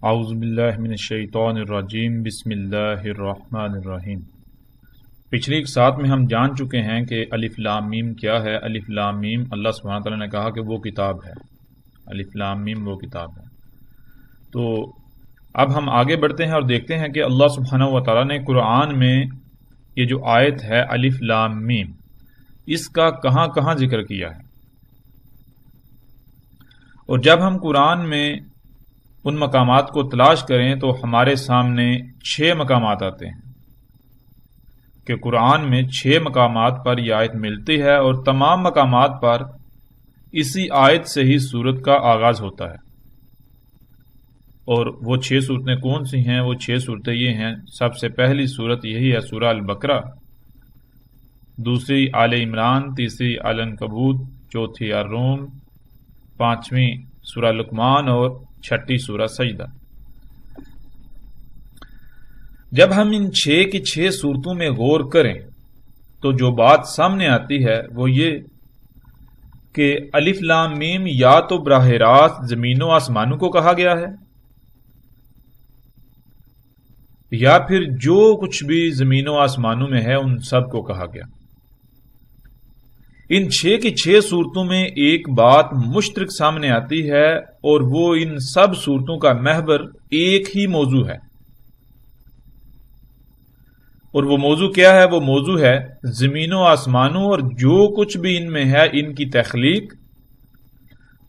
اعوذ باللہ من الشیطان الرجیم بسم اللہ الرحمن الرحیم۔ پچھلی ایک ساتھ میں ہم جان چکے ہیں کہ الف لام میم کیا ہے۔ الف لام میم اللہ سبحانہ تعالیٰ نے کہا کہ وہ کتاب ہے۔ الف لام میم وہ کتاب ہے۔ تو اب ہم آگے بڑھتے ہیں اور دیکھتے ہیں کہ اللہ سبحانہ و تعالیٰ نے قرآن میں یہ جو آیت ہے الف لام میم، اس کا کہاں کہاں ذکر کیا ہے۔ اور جب ہم قرآن میں ان مقامات کو تلاش کریں تو ہمارے سامنے 6 مقامات آتے ہیں کہ قرآن میں 6 مقامات پر یہ آیت ملتی ہے، اور تمام مقامات پر اسی آیت سے ہی سورت کا آغاز ہوتا ہے۔ اور وہ 6 صورتیں کون سی ہیں؟ وہ 6 صورتیں یہ ہیں۔ سب سے پہلی صورت یہی ہے سورہ البقرہ، دوسری آل عمران، تیسری العنکبوت، چوتھی الروم، پانچویں سورہ لقمان اور چھٹی سورہ سجدہ۔ جب ہم ان 6 کی 6 صورتوں میں غور کریں تو جو بات سامنے آتی ہے وہ یہ کہ الف لام میم یا تو براہ راست زمین و آسمانوں کو کہا گیا ہے، یا پھر جو کچھ بھی زمین و آسمانوں میں ہے ان سب کو کہا گیا۔ ان 6 کی 6 صورتوں میں ایک بات مشترک سامنے آتی ہے، اور وہ ان سب صورتوں کا محور ایک ہی موضوع ہے۔ اور وہ موضوع کیا ہے؟ وہ موضوع ہے زمین و آسمانوں اور جو کچھ بھی ان میں ہے ان کی تخلیق،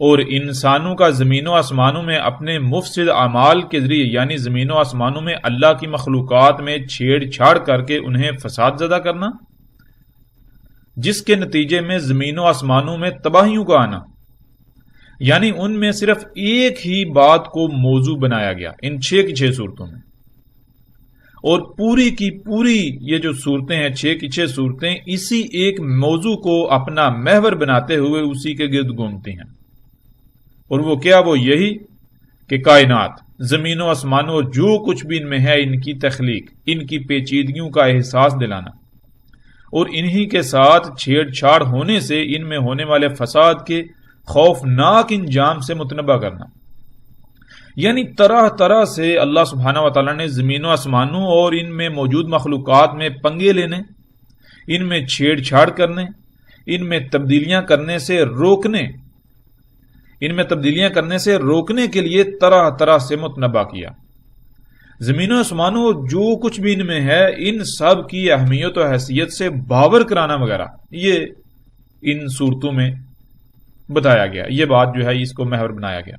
اور انسانوں کا زمین و آسمانوں میں اپنے مفسد اعمال کے ذریعے، یعنی زمین و آسمانوں میں اللہ کی مخلوقات میں چھیڑ چھاڑ کر کے انہیں فساد زدہ کرنا، جس کے نتیجے میں زمین و آسمانوں میں تباہیوں کا آنا۔ یعنی ان میں صرف ایک ہی بات کو موضوع بنایا گیا ان 6 کی 6 صورتوں میں، اور پوری کی پوری یہ جو صورتیں ہیں 6 کی 6 صورتیں اسی ایک موضوع کو اپنا محور بناتے ہوئے اسی کے گرد گھومتی ہیں۔ اور وہ کیا؟ وہ یہی کہ کائنات، زمین و آسمانوں اور جو کچھ بھی ان میں ہے ان کی تخلیق، ان کی پیچیدگیوں کا احساس دلانا، اور انہی کے ساتھ چھیڑ چھاڑ ہونے سے ان میں ہونے والے فساد کے خوفناک انجام سے متنبہ کرنا۔ یعنی طرح طرح سے اللہ سبحانہ و تعالیٰ نے زمین و آسمانوں اور ان میں موجود مخلوقات میں پنگے لینے، ان میں چھیڑ چھاڑ کرنے، ان میں تبدیلیاں کرنے سے روکنے کے لیے طرح طرح سے متنبہ کیا۔ زمین و آسمانوں اور جو کچھ بھی ان میں ہے ان سب کی اہمیت و حیثیت سے باور کرانا وغیرہ یہ ان صورتوں میں بتایا گیا۔ یہ بات جو ہے اس کو محور بنایا گیا۔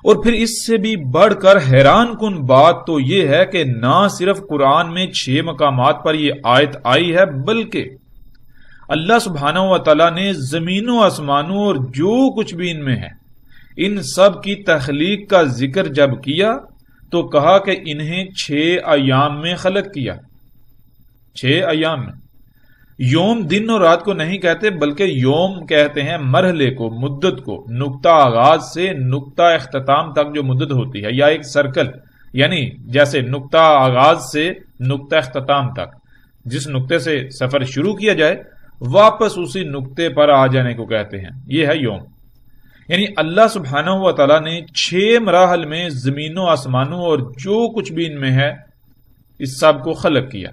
اور پھر اس سے بھی بڑھ کر حیران کن بات تو یہ ہے کہ نہ صرف قرآن میں 6 مقامات پر یہ آیت آئی ہے، بلکہ اللہ سبحانہ و تعالیٰ نے زمین و آسمانوں اور جو کچھ بھی ان میں ہے ان سب کی تخلیق کا ذکر جب کیا تو کہا کہ انہیں 6 ایام میں خلق کیا۔ 6 ایام میں۔ یوم دن اور رات کو نہیں کہتے، بلکہ یوم کہتے ہیں مرحلے کو، مدت کو، نقطہ آغاز سے نقطہ اختتام تک جو مدت ہوتی ہے، یا ایک سرکل، یعنی جیسے نقطہ آغاز سے نقطہ اختتام تک جس نقطے سے سفر شروع کیا جائے واپس اسی نقطے پر آ جانے کو کہتے ہیں، یہ ہے یوم۔ یعنی اللہ سبحانہ و تعالیٰ نے 6 مراحل میں زمین و آسمانوں اور جو کچھ بھی ان میں ہے اس سب کو خلق کیا۔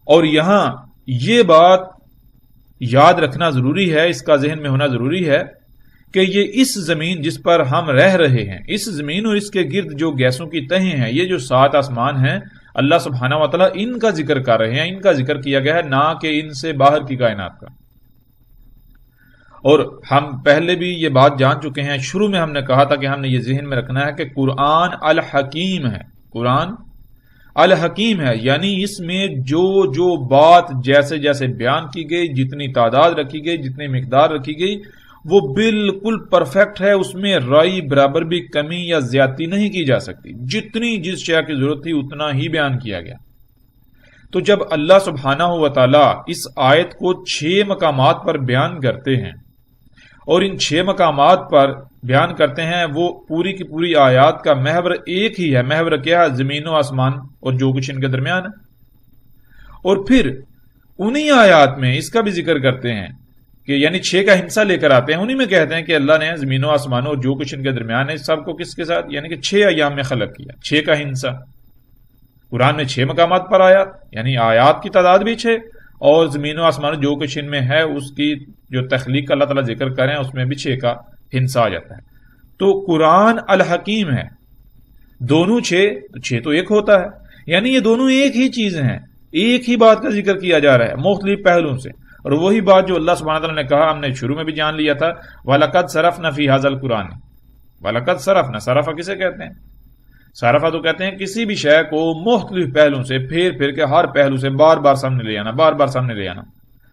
اور یہاں یہ بات یاد رکھنا ضروری ہے، اس کا ذہن میں ہونا ضروری ہے کہ یہ اس زمین جس پر ہم رہ رہے ہیں، اس زمین اور اس کے گرد جو گیسوں کی تہیں ہیں، یہ جو 7 آسمان ہیں، اللہ سبحانہ و تعالیٰ ان کا ذکر کر رہے ہیں، ان کا ذکر کیا گیا ہے، نہ کہ ان سے باہر کی کائنات کا۔ اور ہم پہلے بھی یہ بات جان چکے ہیں، شروع میں ہم نے کہا تھا کہ ہم نے یہ ذہن میں رکھنا ہے کہ قرآن الحکیم ہے۔ قرآن الحکیم ہے، یعنی اس میں جو بات جیسے جیسے بیان کی گئی، جتنی تعداد رکھی گئی، جتنی مقدار رکھی گئی، وہ بالکل پرفیکٹ ہے، اس میں رائی برابر بھی کمی یا زیادتی نہیں کی جا سکتی۔ جتنی جس شے کی ضرورت تھی اتنا ہی بیان کیا گیا۔ تو جب اللہ سبحانہ و تعالیٰ اس آیت کو 6 مقامات پر بیان کرتے ہیں، اور ان 6 مقامات پر بیان کرتے ہیں، وہ پوری کی پوری آیات کا محور ایک ہی ہے۔ محور کیا ہے؟ زمین و آسمان اور جو کچھ ان کے درمیان ہے۔ اور پھر انہی آیات میں اس کا بھی ذکر کرتے ہیں کہ یعنی 6 کا ہندسہ لے کر آتے ہیں، انہی میں کہتے ہیں کہ اللہ نے زمین و آسمانوں اور جو کچھ ان کے درمیان ہے سب کو کس کے ساتھ، یعنی کہ 6 ایام میں خلق کیا، 6 کا ہندسہ۔ قرآن میں 6 مقامات پر آیات، یعنی آیات کی تعداد بھی 6، اور زمین و آسمان جو کچھ ان میں ہے اس کی جو تخلیق کا اللہ تعالیٰ ذکر کریں اس میں بھی 6 کا ہندسہ آ جاتا ہے۔ تو قرآن الحکیم ہے، دونوں 6 تو ایک ہوتا ہے، یعنی یہ دونوں ایک ہی چیزیں ہیں، ایک ہی بات کا ذکر کیا جا رہا ہے مختلف پہلوؤں سے، اور وہی بات جو اللہ سبحانہ تعالیٰ نے کہا، ہم نے شروع میں بھی جان لیا تھا، وَلَقَدْ صَرَفْنَا فِي هَذَا الْقُرْآنِ۔ وَلَقَدْ صَرَفْنَا، صرفہ کسے کہتے ہیں؟ صرفہ تو کہتے ہیں کسی بھی شے کو مختلف پہلوؤں سے پھر کے ہر پہلو سے بار بار سامنے لے آنا، بار بار سامنے لے آنا،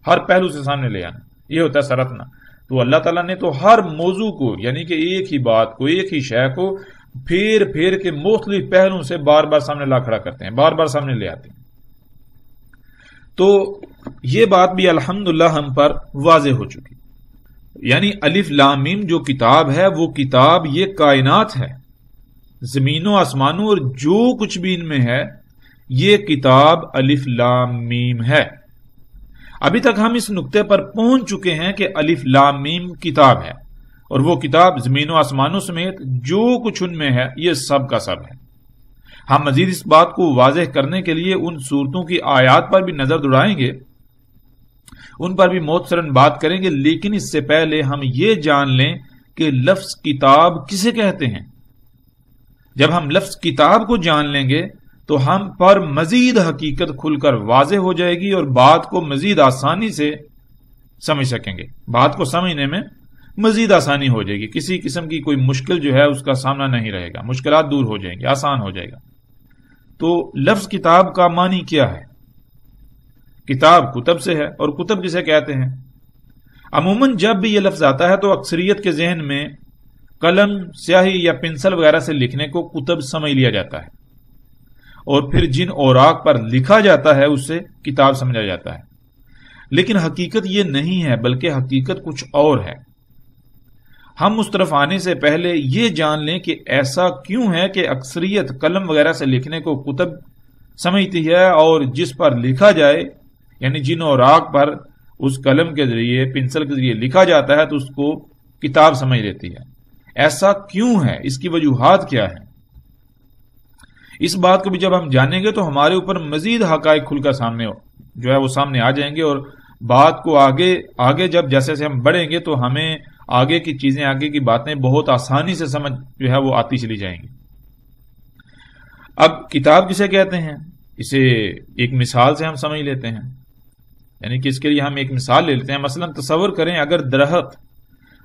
ہر پہلو سے سامنے لے آنا، یہ ہوتا ہے صرفنا۔ تو اللہ تعالیٰ نے تو ہر موضوع کو، یعنی کہ ایک ہی بات کو، ایک ہی شے کو پھر کے مختلف پہلوؤں سے بار بار سامنے لا کھڑا کرتے ہیں، بار بار سامنے لے آتے ہیں۔ تو یہ بات بھی الحمدللہ ہم پر واضح ہو چکی، یعنی الف لام میم جو کتاب ہے وہ کتاب یہ کائنات ہے، زمین و آسمانوں اور جو کچھ بھی ان میں ہے یہ کتاب الف لام میم ہے۔ ابھی تک ہم اس نقطے پر پہنچ چکے ہیں کہ الف لام میم کتاب ہے، اور وہ کتاب زمین و آسمانوں سمیت جو کچھ ان میں ہے یہ سب کا سب ہے۔ ہم مزید اس بات کو واضح کرنے کے لیے ان صورتوں کی آیات پر بھی نظر دوڑائیں گے، ان پر بھی مختصراً بات کریں گے، لیکن اس سے پہلے ہم یہ جان لیں کہ لفظ کتاب کسے کہتے ہیں۔ جب ہم لفظ کتاب کو جان لیں گے تو ہم پر مزید حقیقت کھل کر واضح ہو جائے گی، اور بات کو مزید آسانی سے سمجھ سکیں گے، بات کو سمجھنے میں مزید آسانی ہو جائے گی، کسی قسم کی کوئی مشکل جو ہے اس کا سامنا نہیں رہے گا، مشکلات دور ہو جائیں گی، آسان ہو جائے گا۔ تو لفظ کتاب کا معنی کیا ہے؟ کتاب کتب سے ہے، اور کتب کسے کہتے ہیں؟ عموماً جب بھی یہ لفظ آتا ہے تو اکثریت کے ذہن میں قلم، سیاہی یا پنسل وغیرہ سے لکھنے کو کتب سمجھ لیا جاتا ہے، اور پھر جن اوراق پر لکھا جاتا ہے اسے کتاب سمجھا جاتا ہے، لیکن حقیقت یہ نہیں ہے، بلکہ حقیقت کچھ اور ہے۔ ہم اس طرف آنے سے پہلے یہ جان لیں کہ ایسا کیوں ہے کہ اکثریت قلم وغیرہ سے لکھنے کو کتب سمجھتی ہے، اور جس پر لکھا جائے یعنی جن اوراق پر اس قلم کے ذریعے، پنسل کے ذریعے لکھا جاتا ہے تو اس کو کتاب سمجھ لیتی ہے۔ ایسا کیوں ہے؟ اس کی وجوہات کیا ہے؟ اس بات کو بھی جب ہم جانیں گے تو ہمارے اوپر مزید حقائق کھل کر سامنے جو ہے وہ سامنے آ جائیں گے، اور بات کو آگے جب جیسے جیسے ہم بڑھیں گے تو ہمیں آگے کی چیزیں، آگے کی باتیں بہت آسانی سے سمجھ جو ہے وہ آتی چلی جائیں گی۔ اب کتاب کسے کہتے ہیں؟ اسے ایک مثال سے ہم سمجھ لیتے ہیں، یعنی کہ اس کے لیے ہم ایک مثال لے لیتے ہیں۔ مثلا تصور کریں اگر درخت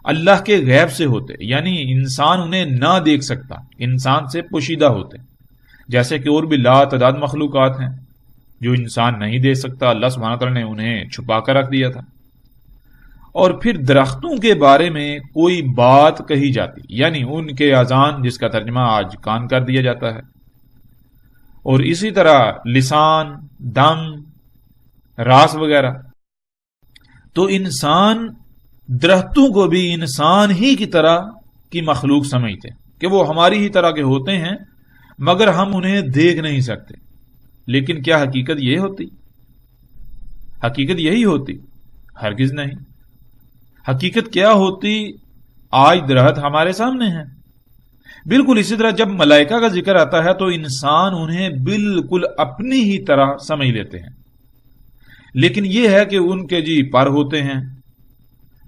اللہ کے غیب سے ہوتے، یعنی انسان انہیں نہ دیکھ سکتا، انسان سے پوشیدہ ہوتے، جیسے کہ اور بھی لا تعداد مخلوقات ہیں جو انسان نہیں دیکھ سکتا، اللہ سبحانہ تعالیٰ نے انہیں چھپا کر رکھ دیا تھا، اور پھر درختوں کے بارے میں کوئی بات کہی جاتی، یعنی ان کے اذان، جس کا ترجمہ آج کان کر دیا جاتا ہے، اور اسی طرح لسان، دم، راس وغیرہ، تو انسان درختوں کو بھی انسان ہی کی طرح کی مخلوق سمجھتے کہ وہ ہماری ہی طرح کے ہوتے ہیں، مگر ہم انہیں دیکھ نہیں سکتے۔ لیکن کیا حقیقت یہ ہوتی؟ حقیقت یہی ہوتی؟ ہرگز نہیں۔ حقیقت کیا ہوتی؟ آج درخت ہمارے سامنے ہیں، بالکل اسی طرح جب ملائکہ کا ذکر آتا ہے تو انسان انہیں بالکل اپنی ہی طرح سمجھ لیتے ہیں، لیکن یہ ہے کہ ان کے جی پر ہوتے ہیں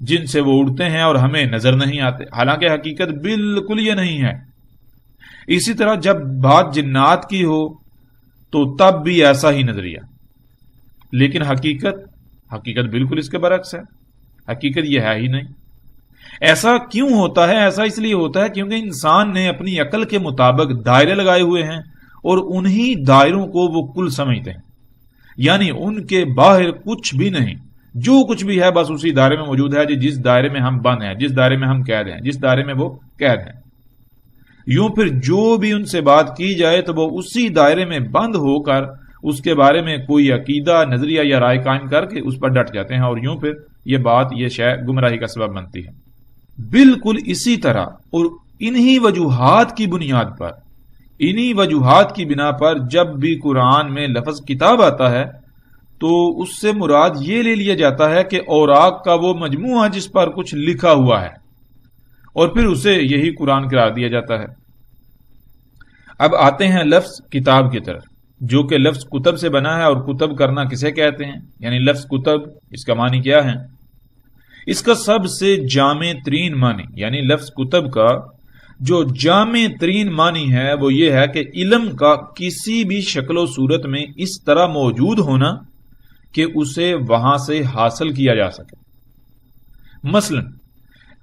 جن سے وہ اڑتے ہیں اور ہمیں نظر نہیں آتے، حالانکہ حقیقت بالکل یہ نہیں ہے۔ اسی طرح جب بات جنات کی ہو تو تب بھی ایسا ہی نظریہ، لیکن حقیقت بالکل اس کے برعکس ہے، حقیقت یہ ہے ہی نہیں۔ ایسا کیوں ہوتا ہے؟ ایسا اس لیے ہوتا ہے کیونکہ انسان نے اپنی عقل کے مطابق دائرے لگائے ہوئے ہیں، اور انہی دائروں کو وہ کل سمجھتے ہیں، یعنی ان کے باہر کچھ بھی نہیں، جو کچھ بھی ہے بس اسی دائرے میں موجود ہے، جس دائرے میں ہم بند ہیں، جس دائرے میں ہم قید ہیں، جس دائرے میں وہ قید ہیں۔ یوں پھر جو بھی ان سے بات کی جائے تو وہ اسی دائرے میں بند ہو کر اس کے بارے میں کوئی عقیدہ، نظریہ یا رائے قائم کر کے اس پر ڈٹ جاتے ہیں، اور یوں پھر یہ بات، یہ شے گمراہی کا سبب بنتی ہے۔ بالکل اسی طرح اور انہی وجوہات کی بنیاد پر، انہی وجوہات کی بنا پر جب بھی قرآن میں لفظ کتاب آتا ہے تو اس سے مراد یہ لے لیا جاتا ہے کہ اوراق کا وہ مجموعہ جس پر کچھ لکھا ہوا ہے، اور پھر اسے یہی قرآن قرار دیا جاتا ہے۔ اب آتے ہیں لفظ کتاب کی طرف، جو کہ لفظ کتب سے بنا ہے، اور کتب کرنا کسے کہتے ہیں، یعنی لفظ کتب اس کا معنی کیا ہے؟ اس کا سب سے جامع ترین معنی، یعنی لفظ کتب کا جو جامع ترین معنی ہے وہ یہ ہے کہ علم کا کسی بھی شکل و صورت میں اس طرح موجود ہونا کہ اسے وہاں سے حاصل کیا جا سکے۔ مثلا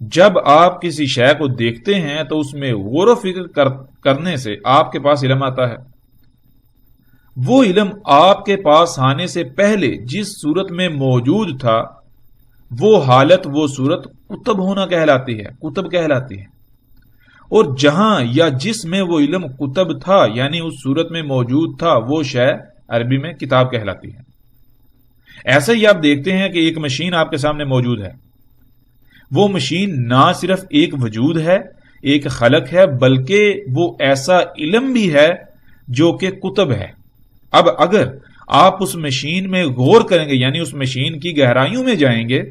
جب آپ کسی شے کو دیکھتے ہیں تو اس میں غور و فکر کرنے سے آپ کے پاس علم آتا ہے۔ وہ علم آپ کے پاس آنے سے پہلے جس صورت میں موجود تھا، وہ حالت، وہ صورت کتب ہونا کہلاتی ہے، کتب کہلاتی ہے۔ اور جہاں یا جس میں وہ علم کتب تھا، یعنی اس صورت میں موجود تھا، وہ شے عربی میں کتاب کہلاتی ہے۔ ایسے ہی آپ دیکھتے ہیں کہ ایک مشین آپ کے سامنے موجود ہے، وہ مشین نہ صرف ایک وجود ہے، ایک خلق ہے، بلکہ وہ ایسا علم بھی ہے جو کہ کتب ہے۔ اب اگر آپ اس مشین میں غور کریں گے، یعنی اس مشین کی گہرائیوں میں جائیں گے،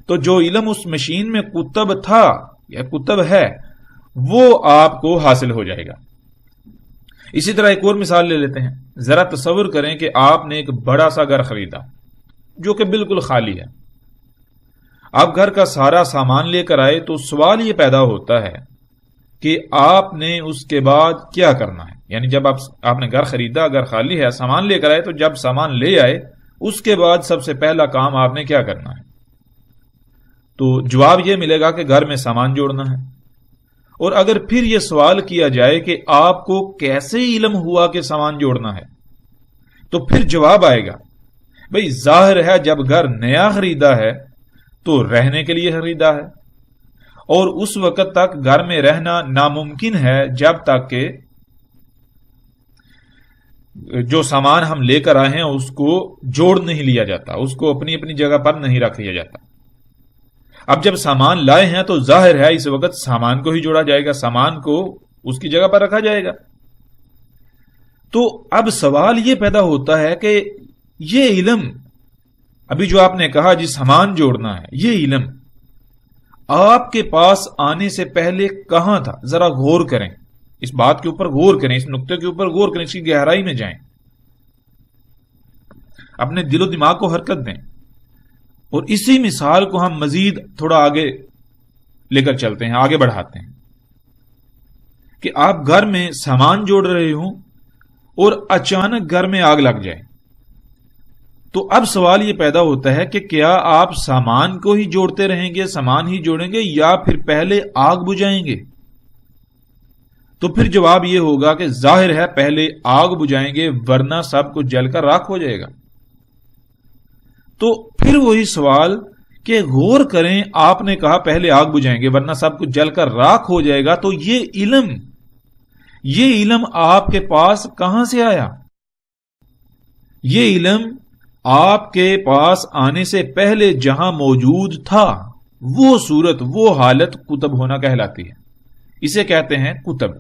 تو جو علم اس مشین میں کتب تھا یا کتب ہے، وہ آپ کو حاصل ہو جائے گا۔ اسی طرح ایک اور مثال لے لیتے ہیں۔ ذرا تصور کریں کہ آپ نے ایک بڑا سا گھر خریدا جو کہ بالکل خالی ہے۔ آپ گھر کا سارا سامان لے کر آئے تو سوال یہ پیدا ہوتا ہے کہ آپ نے اس کے بعد کیا کرنا ہے، یعنی جب آپ نے گھر خریدا، گھر خالی ہے، سامان لے کر آئے، تو جب سامان لے آئے اس کے بعد سب سے پہلا کام آپ نے کیا کرنا ہے؟ تو جواب یہ ملے گا کہ گھر میں سامان جوڑنا ہے۔ اور اگر پھر یہ سوال کیا جائے کہ آپ کو کیسے علم ہوا کہ سامان جوڑنا ہے، تو پھر جواب آئے گا بھئی ظاہر ہے جب گھر نیا خریدا ہے تو رہنے کے لیے خریدا ہے، اور اس وقت تک گھر میں رہنا ناممکن ہے جب تک کہ جو سامان ہم لے کر آئے ہیں اس کو جوڑ نہیں لیا جاتا، اس کو اپنی اپنی جگہ پر نہیں رکھ لیا جاتا۔ اب جب سامان لائے ہیں تو ظاہر ہے اس وقت سامان کو ہی جوڑا جائے گا، سامان کو اس کی جگہ پر رکھا جائے گا۔ تو اب سوال یہ پیدا ہوتا ہے کہ یہ علم، ابھی جو آپ نے کہا جی سامان جوڑنا ہے، یہ علم آپ کے پاس آنے سے پہلے کہاں تھا؟ ذرا غور کریں، اس بات کے اوپر غور کریں، اس نقطے کے اوپر غور کریں، اس کی گہرائی میں جائیں، اپنے دل و دماغ کو حرکت دیں، اور اسی مثال کو ہم مزید تھوڑا آگے لے کر چلتے ہیں، آگے بڑھاتے ہیں کہ آپ گھر میں سامان جوڑ رہے ہوں اور اچانک گھر میں آگ لگ جائے، تو اب سوال یہ پیدا ہوتا ہے کہ کیا آپ سامان کو ہی جوڑتے رہیں گے، سامان ہی جوڑیں گے، یا پھر پہلے آگ بجھائیں گے؟ تو پھر جواب یہ ہوگا کہ ظاہر ہے پہلے آگ بجھائیں گے، ورنہ سب کچھ جل کر راکھ ہو جائے گا۔ تو پھر وہی سوال کہ غور کریں، آپ نے کہا پہلے آگ بجھائیں گے ورنہ سب کچھ جل کر راکھ ہو جائے گا، تو یہ علم آپ کے پاس کہاں سے آیا؟ یہ علم آپ کے پاس آنے سے پہلے جہاں موجود تھا، وہ صورت، وہ حالت کتب ہونا کہلاتی ہے، اسے کہتے ہیں کتب۔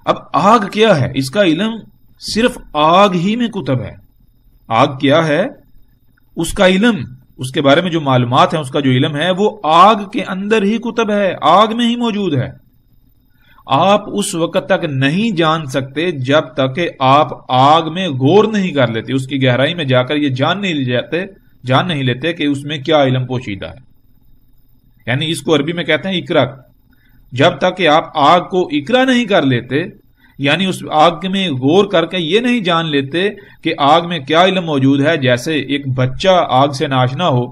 اب آگ کیا ہے؟ اس کا علم صرف آگ ہی میں کتب ہے۔ آگ کیا ہے؟ اس کا علم، اس کے بارے میں جو معلومات ہیں، اس کا جو علم ہے وہ آگ کے اندر ہی کتب ہے، آگ میں ہی موجود ہے۔ آپ اس وقت تک نہیں جان سکتے جب تک کہ آپ آگ میں غور نہیں کر لیتے، اس کی گہرائی میں جا کر یہ جان نہیں لیتے کہ اس میں کیا علم پوشیدہ ہے۔ یعنی اس کو عربی میں کہتے ہیں اقرا۔ جب تک کہ آپ آگ کو اقرا نہیں کر لیتے، یعنی اس آگ میں غور کر کے یہ نہیں جان لیتے کہ آگ میں کیا علم موجود ہے، جیسے ایک بچہ آگ سے ناشنا ہو،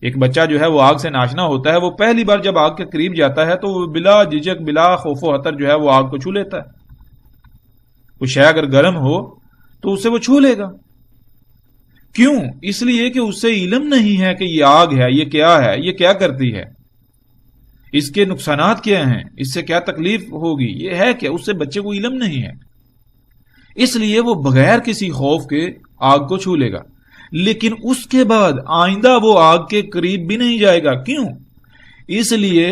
ایک بچہ جو ہے وہ آگ سے ناشنا ہوتا ہے، وہ پہلی بار جب آگ کے قریب جاتا ہے تو وہ بلا جھجک، بلا خوف و خطر جو ہے وہ آگ کو چھو لیتا ہے۔ وہ شے اگر گرم ہو تو اسے وہ چھو لے گا۔ کیوں؟ اس لیے کہ اسے علم نہیں ہے کہ یہ آگ ہے، یہ کیا ہے، یہ کیا کرتی ہے، اس کے نقصانات کیا ہیں، اس سے کیا تکلیف ہوگی، یہ ہے کہ اس سے بچے کو علم نہیں ہے، اس لیے وہ بغیر کسی خوف کے آگ کو چھو لے گا۔ لیکن اس کے بعد آئندہ وہ آگ کے قریب بھی نہیں جائے گا۔ کیوں؟ اس لیے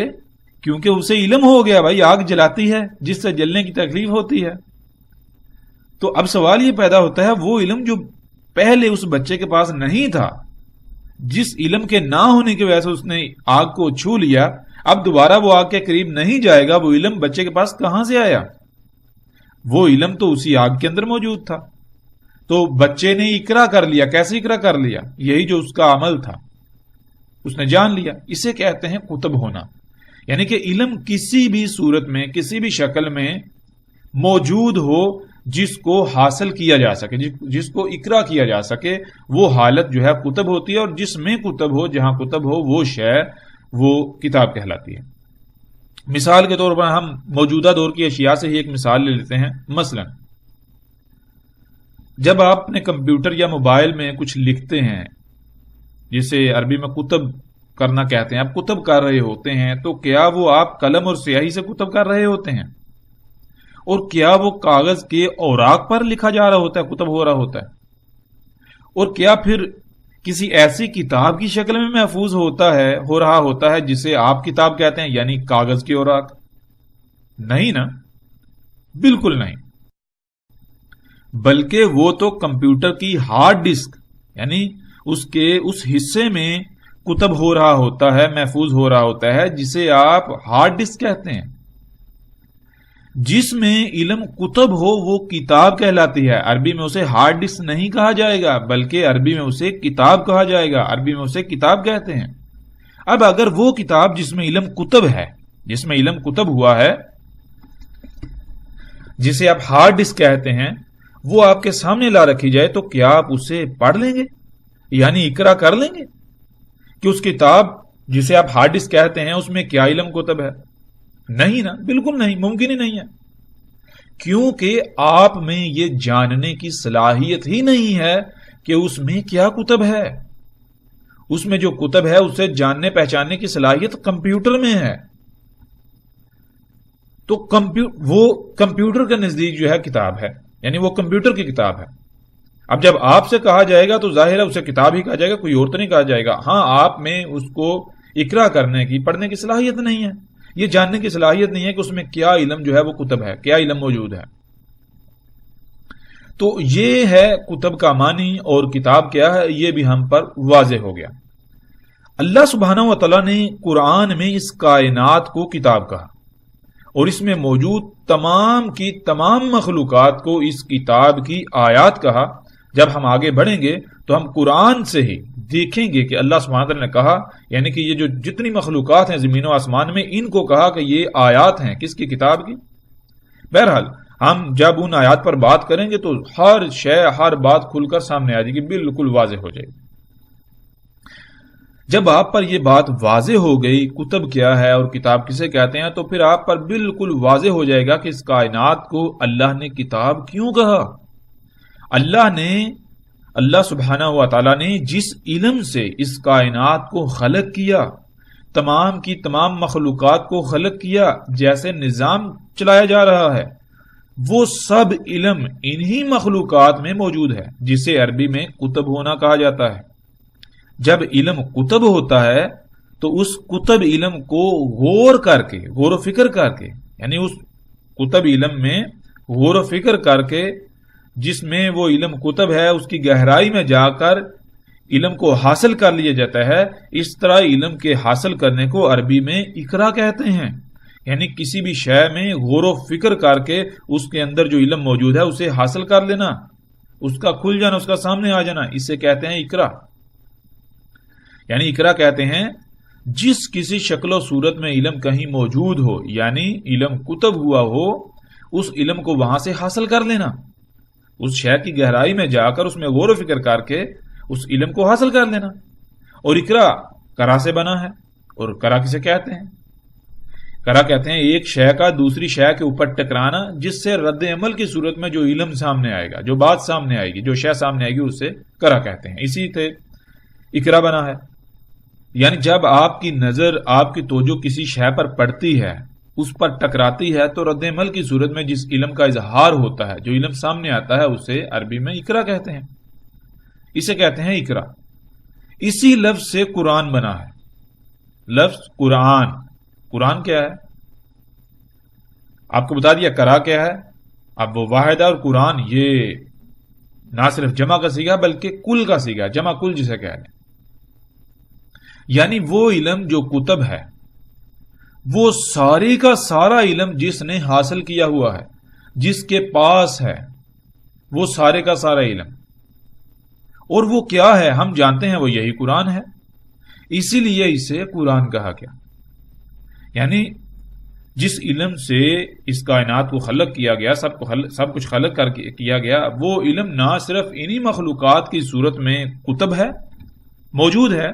کیونکہ اسے علم ہو گیا بھائی آگ جلاتی ہے، جس سے جلنے کی تکلیف ہوتی ہے۔ تو اب سوال یہ پیدا ہوتا ہے وہ علم جو پہلے اس بچے کے پاس نہیں تھا، جس علم کے نہ ہونے کی وجہ سے اس نے آگ کو چھو لیا، اب دوبارہ وہ آگ کے قریب نہیں جائے گا، وہ علم بچے کے پاس کہاں سے آیا؟ وہ علم تو اسی آگ کے اندر موجود تھا۔ تو بچے نے اقرا کر لیا۔ کیسے اقرا کر لیا؟ یہی جو اس کا عمل تھا، اس نے جان لیا۔ اسے کہتے ہیں کتب ہونا، یعنی کہ علم کسی بھی صورت میں، کسی بھی شکل میں موجود ہو جس کو حاصل کیا جا سکے، جس کو اقرا کیا جا سکے، وہ حالت جو ہے کتب ہوتی ہے، اور جس میں کتب ہو، جہاں کتب ہو، وہ شے وہ کتاب کہلاتی ہے۔ مثال کے طور پر ہم موجودہ دور کی اشیاء سے ہی ایک مثال لے لیتے ہیں۔ مثلا جب آپ اپنے کمپیوٹر یا موبائل میں کچھ لکھتے ہیں، جسے عربی میں کتب کرنا کہتے ہیں، آپ کتب کر رہے ہوتے ہیں، تو کیا وہ آپ قلم اور سیاہی سے کتب کر رہے ہوتے ہیں؟ اور کیا وہ کاغذ کے اوراق پر لکھا جا رہا ہوتا ہے، کتب ہو رہا ہوتا ہے؟ اور کیا پھر کسی ایسی کتاب کی شکل میں محفوظ ہو رہا ہوتا ہے جسے آپ کتاب کہتے ہیں، یعنی کاغذ کے اوراق؟ نہیں نا، بالکل نہیں۔ بلکہ وہ تو کمپیوٹر کی ہارڈ ڈسک، یعنی اس کے اس حصے میں کتب ہو رہا ہوتا ہے، محفوظ ہو رہا ہوتا ہے، جسے آپ ہارڈ ڈسک کہتے ہیں۔ جس میں علم کتب ہو وہ کتاب کہلاتی ہے۔ عربی میں اسے ہارڈ ڈسک نہیں کہا جائے گا، بلکہ عربی میں اسے کتاب کہا جائے گا۔ عربی میں اسے کتاب کہتے ہیں۔ اب اگر وہ کتاب جس میں علم کتب ہے، جس میں علم کتب ہوا ہے، جسے آپ ہارڈ ڈسک کہتے ہیں، وہ آپ کے سامنے لا رکھی جائے، تو کیا آپ اسے پڑھ لیں گے؟ یعنی اقرا کر لیں گے کہ اس کتاب جسے آپ ہارڈ ڈسک کہتے ہیں اس میں کیا علم کتب ہے؟ نہیں نا، بالکل نہیں، ممکن ہی نہیں ہے، کیونکہ آپ میں یہ جاننے کی صلاحیت ہی نہیں ہے کہ اس میں کیا کتب ہے۔ اس میں جو کتب ہے اسے جاننے پہچاننے کی صلاحیت کمپیوٹر میں ہے۔ تو وہ کمپیوٹر کے نزدیک جو ہے کتاب ہے، یعنی وہ کمپیوٹر کی کتاب ہے۔ اب جب آپ سے کہا جائے گا تو ظاہر ہے اسے کتاب ہی کہا جائے گا، کوئی اور تو نہیں کہا جائے گا۔ ہاں، آپ میں اس کو اقرا کرنے کی، پڑھنے کی صلاحیت نہیں ہے، یہ جاننے کی صلاحیت نہیں ہے کہ اس میں کیا علم جو ہے وہ کتب ہے، کیا علم موجود ہے۔ تو یہ ہے کتب کا معنی، اور کتاب کیا ہے یہ بھی ہم پر واضح ہو گیا۔ اللہ سبحانہ و تعالیٰ نے قرآن میں اس کائنات کو کتاب کہا، اور اس میں موجود تمام کی تمام مخلوقات کو اس کتاب کی آیات کہا۔ جب ہم آگے بڑھیں گے تو ہم قرآن سے ہی دیکھیں گے کہ اللہ سبحانہ وتعالی نے کہا، یعنی کہ یہ جو جتنی مخلوقات ہیں زمین و آسمان میں، ان کو کہا کہ یہ آیات ہیں کس کی؟ کتاب کی۔ بہرحال ہم جب ان آیات پر بات کریں گے تو ہر شے، ہر بات کھل کر سامنے آ جائے گی، بالکل واضح ہو جائے گی۔ جب آپ پر یہ بات واضح ہو گئی کتب کیا ہے اور کتاب کسے کہتے ہیں، تو پھر آپ پر بالکل واضح ہو جائے گا کہ اس کائنات کو اللہ نے کتاب کیوں کہا۔ اللہ سبحانہ و تعالیٰ نے جس علم سے اس کائنات کو خلق کیا، تمام کی تمام مخلوقات کو خلق کیا، جیسے نظام چلایا جا رہا ہے، وہ سب علم انہی مخلوقات میں موجود ہے، جسے عربی میں کتب ہونا کہا جاتا ہے۔ جب علم کتب ہوتا ہے تو اس کتب علم کو غور کر کے، غور و فکر کر کے، یعنی اس کتب علم میں غور و فکر کر کے، جس میں وہ علم کتب ہے، اس کی گہرائی میں جا کر علم کو حاصل کر لیا جاتا ہے۔ اس طرح علم کے حاصل کرنے کو عربی میں اقرا کہتے ہیں، یعنی کسی بھی شے میں غور و فکر کر کے اس کے اندر جو علم موجود ہے اسے حاصل کر لینا، اس کا کھل جانا، اس کا سامنے آ جانا، اسے کہتے ہیں اقرا۔ یعنی اقرا کہتے ہیں جس کسی شکل و صورت میں علم کہیں موجود ہو، یعنی علم کتب ہوا ہو، اس علم کو وہاں سے حاصل کر لینا، اس شے کی گہرائی میں جا کر اس میں غور و فکر کر کے اس علم کو حاصل کر لینا۔ اور اقرا کرا سے بنا ہے، اور کرا کسے کہتے ہیں؟ کرا کہتے ہیں ایک شے کا دوسری شے کے اوپر ٹکرانا، جس سے رد عمل کی صورت میں جو علم سامنے آئے گا، جو بات سامنے آئے گی، جو شے سامنے آئے گی، اسے کرا کہتے ہیں۔ اسی سے اقرا بنا ہے۔ یعنی جب آپ کی نظر، آپ کی توجہ کسی شے پر پڑتی ہے، اس پر ٹکراتی ہے، تو رد عمل کی صورت میں جس علم کا اظہار ہوتا ہے، جو علم سامنے آتا ہے، اسے عربی میں اقرا کہتے ہیں، اسے کہتے ہیں اقرا۔ اسی لفظ سے قرآن بنا ہے۔ لفظ قرآن، قرآن کیا ہے؟ آپ کو بتا دیا۔ کرا کیا ہے؟ اب وہ واحد ہے، اور قرآن یہ نہ صرف جمع کا سیگا بلکہ کل کا سیگا، جمع کل جسے کہہ لیں، یعنی وہ علم جو کتب ہے، وہ سارے کا سارا علم جس نے حاصل کیا ہوا ہے، جس کے پاس ہے، وہ سارے کا سارا علم، اور وہ کیا ہے ہم جانتے ہیں، وہ یہی قرآن ہے، اسی لیے اسے قرآن کہا گیا۔ یعنی جس علم سے اس کائنات کو خلق کیا گیا، سب کچھ خلق کر کیا گیا، وہ علم نہ صرف انہی مخلوقات کی صورت میں کتب ہے، موجود ہے،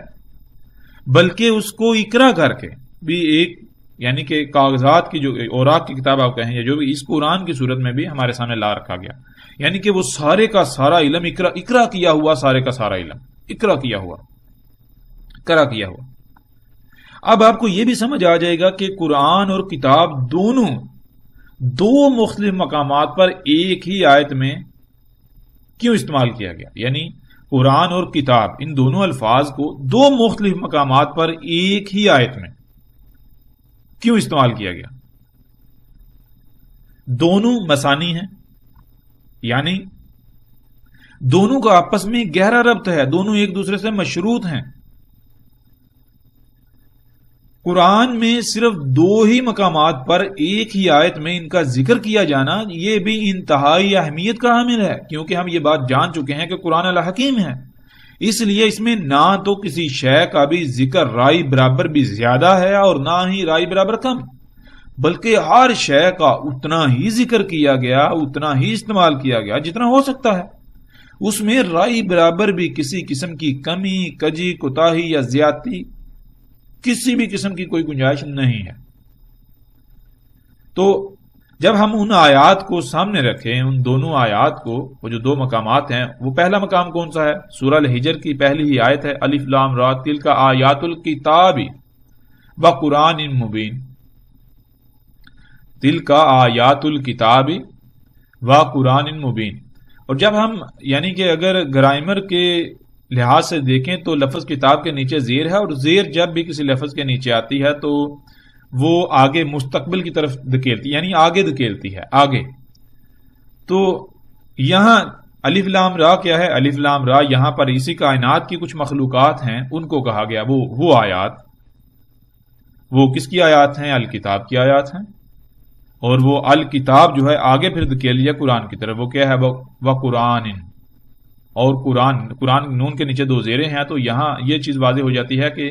بلکہ اس کو اقرا کر کے بھی ایک، یعنی کہ کاغذات کی جو اوراق کی کتاب آپ کہیں یا جو بھی، اس قرآن کی صورت میں بھی ہمارے سامنے لا رکھا گیا، یعنی کہ وہ سارے کا سارا علم اقرا کیا ہوا، سارے کا سارا علم اقرا کیا ہوا، کرا کیا ہوا۔ اب آپ کو یہ بھی سمجھ آ جائے گا کہ قرآن اور کتاب دونوں دو مختلف مقامات پر ایک ہی آیت میں کیوں استعمال کیا گیا، یعنی قرآن اور کتاب ان دونوں الفاظ کو دو مختلف مقامات پر ایک ہی آیت میں کیوں استعمال کیا گیا۔ دونوں مسانی ہیں، یعنی دونوں کا آپس میں گہرا ربط ہے، دونوں ایک دوسرے سے مشروط ہیں۔ قرآن میں صرف دو ہی مقامات پر ایک ہی آیت میں ان کا ذکر کیا جانا، یہ بھی انتہائی اہمیت کا حامل ہے، کیونکہ ہم یہ بات جان چکے ہیں کہ قرآن الحکیم ہے، اس لیے اس میں نہ تو کسی شے کا بھی ذکر رائی برابر بھی زیادہ ہے اور نہ ہی رائی برابر کم، بلکہ ہر شے کا اتنا ہی ذکر کیا گیا، اتنا ہی استعمال کیا گیا جتنا ہو سکتا ہے، اس میں رائی برابر بھی کسی قسم کی کمی، کجی، کوتاہی یا زیادتی کسی بھی قسم کی کوئی گنجائش نہیں ہے۔ تو جب ہم ان آیات کو سامنے رکھیں، ان دونوں آیات کو، وہ جو دو مقامات ہیں، وہ پہلا مقام کون سا ہے؟ سورہ الحجر کی پہلی ہی آیت ہے، الف لام را تلک آیات الکتاب وقرآن مبین، تلک آیات الکتاب وقرآن مبین۔ اور جب ہم، یعنی کہ اگر گرامر کے لحاظ سے دیکھیں تو لفظ کتاب کے نیچے زیر ہے، اور زیر جب بھی کسی لفظ کے نیچے آتی ہے تو وہ آگے مستقبل کی طرف دھکیلتی ہے، یعنی آگے دھکیلتی ہے، آگے۔ تو یہاں الف لام را کیا ہے؟ الف لام را یہاں پر اسی کائنات کی کچھ مخلوقات ہیں، ان کو کہا گیا، وہ آیات، وہ کس کی آیات ہیں؟ الکتاب کی آیات ہیں، اور وہ الکتاب جو ہے آگے پھر دھکیل لیا قرآن کی طرف، وہ کیا ہے؟ وہ قرآن، اور قرآن نون کے نیچے دو زیریں ہیں، تو یہاں یہ چیز واضح ہو جاتی ہے کہ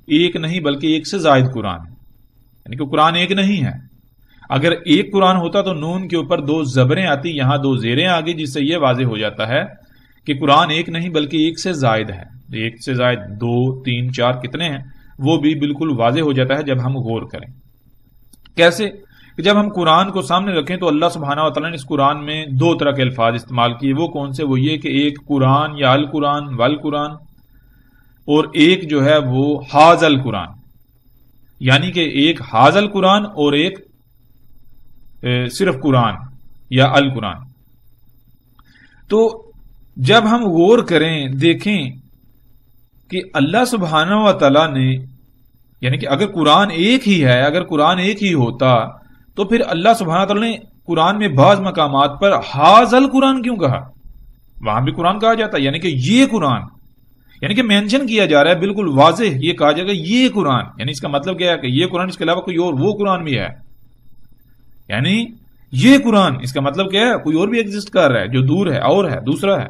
ایک نہیں بلکہ ایک سے زائد قرآن ہے، یعنی کہ قرآن ایک نہیں ہے۔ اگر ایک قرآن ہوتا تو نون کے اوپر دو زبریں آتی، یہاں دو زیریں آگی، جس سے یہ واضح ہو جاتا ہے کہ قرآن ایک نہیں بلکہ ایک سے زائد ہے۔ ایک سے زائد دو، تین، چار کتنے ہیں وہ بھی بالکل واضح ہو جاتا ہے جب ہم غور کریں۔ کیسے؟ کہ جب ہم قرآن کو سامنے رکھیں تو اللہ سبحانہ و تعالیٰ نے اس قرآن میں دو طرح کے الفاظ استعمال کیے، وہ کون سے؟ وہ یہ کہ ایک قرآن یا القرآن والقرآن، اور ایک جو ہے وہ حاذ القرآن، یعنی کہ ایک حاذ القرآن اور ایک صرف قرآن یا القرآن۔ تو جب ہم غور کریں، دیکھیں کہ اللہ سبحانہ و تعالیٰ نے، یعنی کہ اگر قرآن ایک ہی ہے، اگر قرآن ایک ہی ہوتا تو پھر اللہ سبحانہ تعالیٰ نے قرآن میں بعض مقامات پر حاذ القرآن کیوں کہا؟ وہاں بھی قرآن کہا جاتا ہے، یعنی کہ یہ قرآن، یعنی کہ مینشن کیا جا رہا ہے، بالکل واضح یہ کہا جائے گا یہ قرآن، یعنی اس کا مطلب کیا ہے کہ یہ قرآن، اس کے علاوہ کوئی اور وہ قرآن بھی ہے، یعنی یہ قرآن، اس کا مطلب کیا ہے؟ کوئی اور بھی ایگزسٹ کر رہا ہے جو دور ہے، اور ہے، دوسرا ہے۔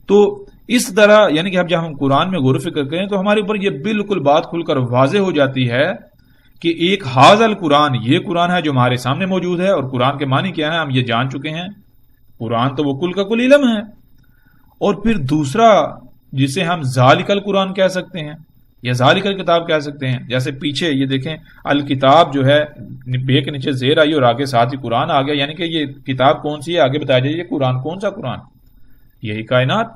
تو اس طرح یعنی کہ جب ہم قرآن میں غور و فکر کریں تو ہمارے اوپر یہ بالکل بات کھل کر واضح ہو جاتی ہے کہ ایک حاذ القرآن یہ قرآن ہے جو ہمارے سامنے موجود ہے، اور قرآن کے معنی کیا ہے ہم یہ جان چکے ہیں، قرآن تو وہ کل کا کل علم ہے۔ اور پھر دوسرا جسے ہم ذالک القرآن کہہ سکتے ہیں یا ذالک الکتاب کہہ سکتے ہیں، جیسے پیچھے یہ دیکھیں الکتاب جو ہے بے کے نیچے زیر آئی اور آگے ساتھ ہی قرآن آ گیا، یعنی کہ یہ کتاب کون سی ہے آگے بتایا جائے، یہ قرآن کون سا قرآن؟ یہی کائنات،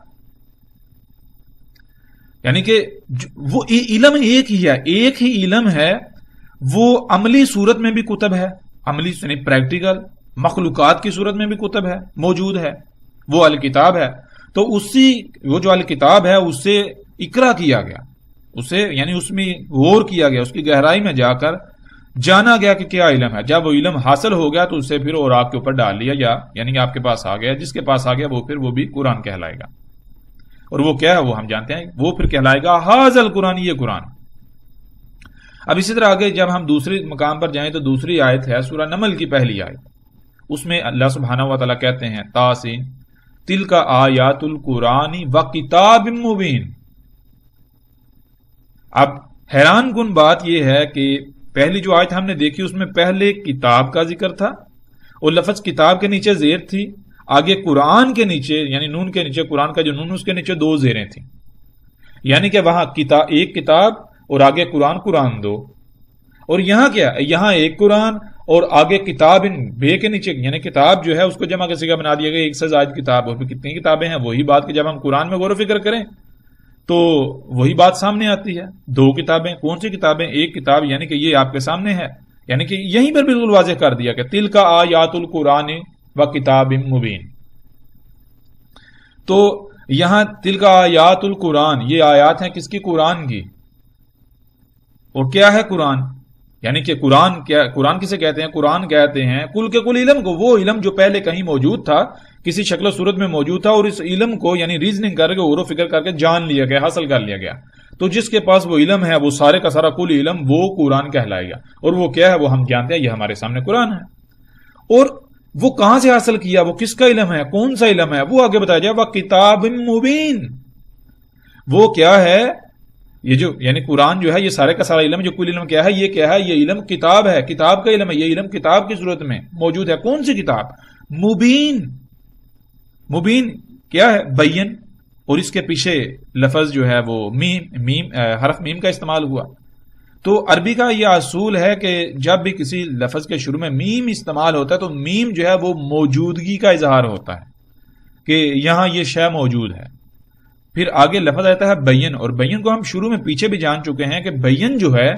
یعنی کہ وہ علم ایک ہی ہے، ایک ہی علم ہے، وہ عملی صورت میں بھی کتب ہے، عملی یعنی پریکٹیکل مخلوقات کی صورت میں بھی کتب ہے، موجود ہے، وہ الکتاب ہے۔ تو وہ جو الکتاب ہے اس سے اقرا کیا گیا، اسے یعنی اس میں غور کیا گیا، اس کی گہرائی میں جا کر جانا گیا کہ کیا علم ہے. جب وہ علم حاصل ہو گیا تو اسے پھر اوراق کے اوپر ڈال لیا گیا، یعنی آپ کے پاس آ گیا. جس کے پاس آ گیا وہ بھی قرآن کہلائے گا. اور وہ کیا ہے وہ ہم جانتے ہیں، وہ پھر کہلائے گا حاضل قرآن، یہ قرآن. اب اسی طرح آگے جب ہم دوسری مقام پر جائیں تو دوسری آیت ہے سورہ نمل کی پہلی آیت. اس میں اللہ سبحانہ و تعالیٰ کہتے ہیں تاسین تلک آیات القرآن و کتاب مبین. اب حیران کن بات یہ ہے کہ پہلی جو آیت ہم نے دیکھی اس میں پہلے کتاب کا ذکر تھا اور لفظ کتاب کے نیچے زیر تھی، آگے قرآن کے نیچے یعنی نون کے نیچے، قرآن کا جو نون اس کے نیچے دو زیریں تھیں، یعنی کہ وہاں ایک کتاب اور آگے قرآن دو. اور یہاں کیا، یہاں ایک قرآن اور آگے کتاب ان بے کے نیچے، یعنی کتاب جو ہے اس کو جمع کا صیغہ بنا دیا گیا، ایک سے زائد کتاب. اور کتنی کتابیں ہیں، وہی بات کہ جب ہم قرآن میں غور و فکر کریں تو وہی بات سامنے آتی ہے. دو کتابیں، کون سی کتابیں؟ ایک کتاب یعنی کہ یہ آپ کے سامنے ہے، یعنی کہ یہیں پر بالکل واضح کر دیا کہ تلک آیات القرآن و کتاب مبین. تو یہاں تلک آیات القرآن، یہ آیات ہیں کس کی؟ قرآن کی. اور کیا ہے قرآن؟ یعنی کہ قرآن کسے کہتے ہیں؟ قرآن کہتے ہیں کل کے کل علم کو، وہ علم جو پہلے کہیں موجود تھا، کسی شکل و صورت میں موجود تھا، اور اس علم کو یعنی ریزننگ کر کے غور و فکر کر کے جان لیا گیا، حاصل کر لیا گیا. تو جس کے پاس وہ علم ہے، وہ سارے کا سارا کل علم وہ قرآن کہلائے گا. اور وہ کیا ہے وہ ہم جانتے ہیں، یہ ہمارے سامنے قرآن ہے. اور وہ کہاں سے حاصل کیا، وہ کس کا علم ہے، کون سا علم ہے، وہ آگے بتایا جائے. وہ کتاب مبین، وہ کیا ہے؟ یہ جو یعنی قرآن جو ہے یہ سارے کا سارا علم، جو کل علم کیا ہے، یہ کیا ہے؟ یہ علم کتاب ہے، کتاب کا علم ہے. یہ علم کتاب کی صورت میں موجود ہے. کون سی کتاب؟ مبین. مبین کیا ہے؟ بین. اور اس کے پیچھے لفظ جو ہے وہ حرف میم کا استعمال ہوا. تو عربی کا یہ اصول ہے کہ جب بھی کسی لفظ کے شروع میں میم استعمال ہوتا ہے تو میم جو ہے وہ موجودگی کا اظہار ہوتا ہے کہ یہاں یہ شے موجود ہے. پھر آگے لفظ آتا ہے بین، اور بین کو ہم شروع میں پیچھے بھی جان چکے ہیں کہ بین جو ہے،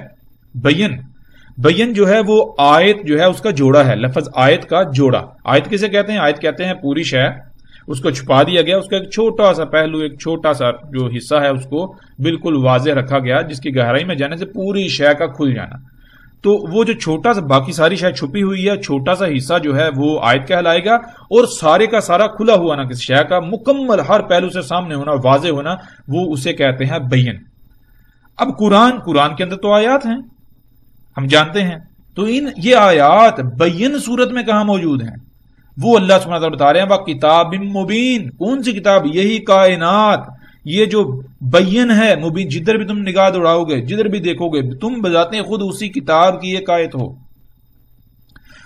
بین جو ہے وہ آیت جو ہے اس کا جوڑا ہے. لفظ آیت کا جوڑا. آیت کسے کہتے ہیں؟ آیت کہتے ہیں پوری شے، اس کو چھپا دیا گیا، اس کا ایک چھوٹا سا پہلو، ایک چھوٹا سا جو حصہ ہے اس کو بالکل واضح رکھا گیا، جس کی گہرائی میں جانے سے پوری شے کا کھل جانا. تو وہ جو چھوٹا سا باقی ساری شے چھپی ہوئی ہے، چھوٹا سا حصہ جو ہے وہ آیت کہلائے گا. اور سارے کا سارا کھلا ہوا نا کسی شے کا مکمل ہر پہلو سے سامنے ہونا، واضح ہونا، وہ اسے کہتے ہیں بین. اب قرآن کے اندر تو آیات ہیں، ہم جانتے ہیں. تو یہ آیات بین صورت میں کہاں موجود ہیں؟ وہ اللہ سبحانہ وتعالی بتا رہے ہیں وہ کتاب مبین. کون سی کتاب؟ یہی کائنات. یہ جو بین ہے مبین، جدھر بھی تم نگاہ دوڑاؤ گے، جدھر بھی دیکھو گے، تم بذات خود اسی کتاب کی ایک آیت ہو.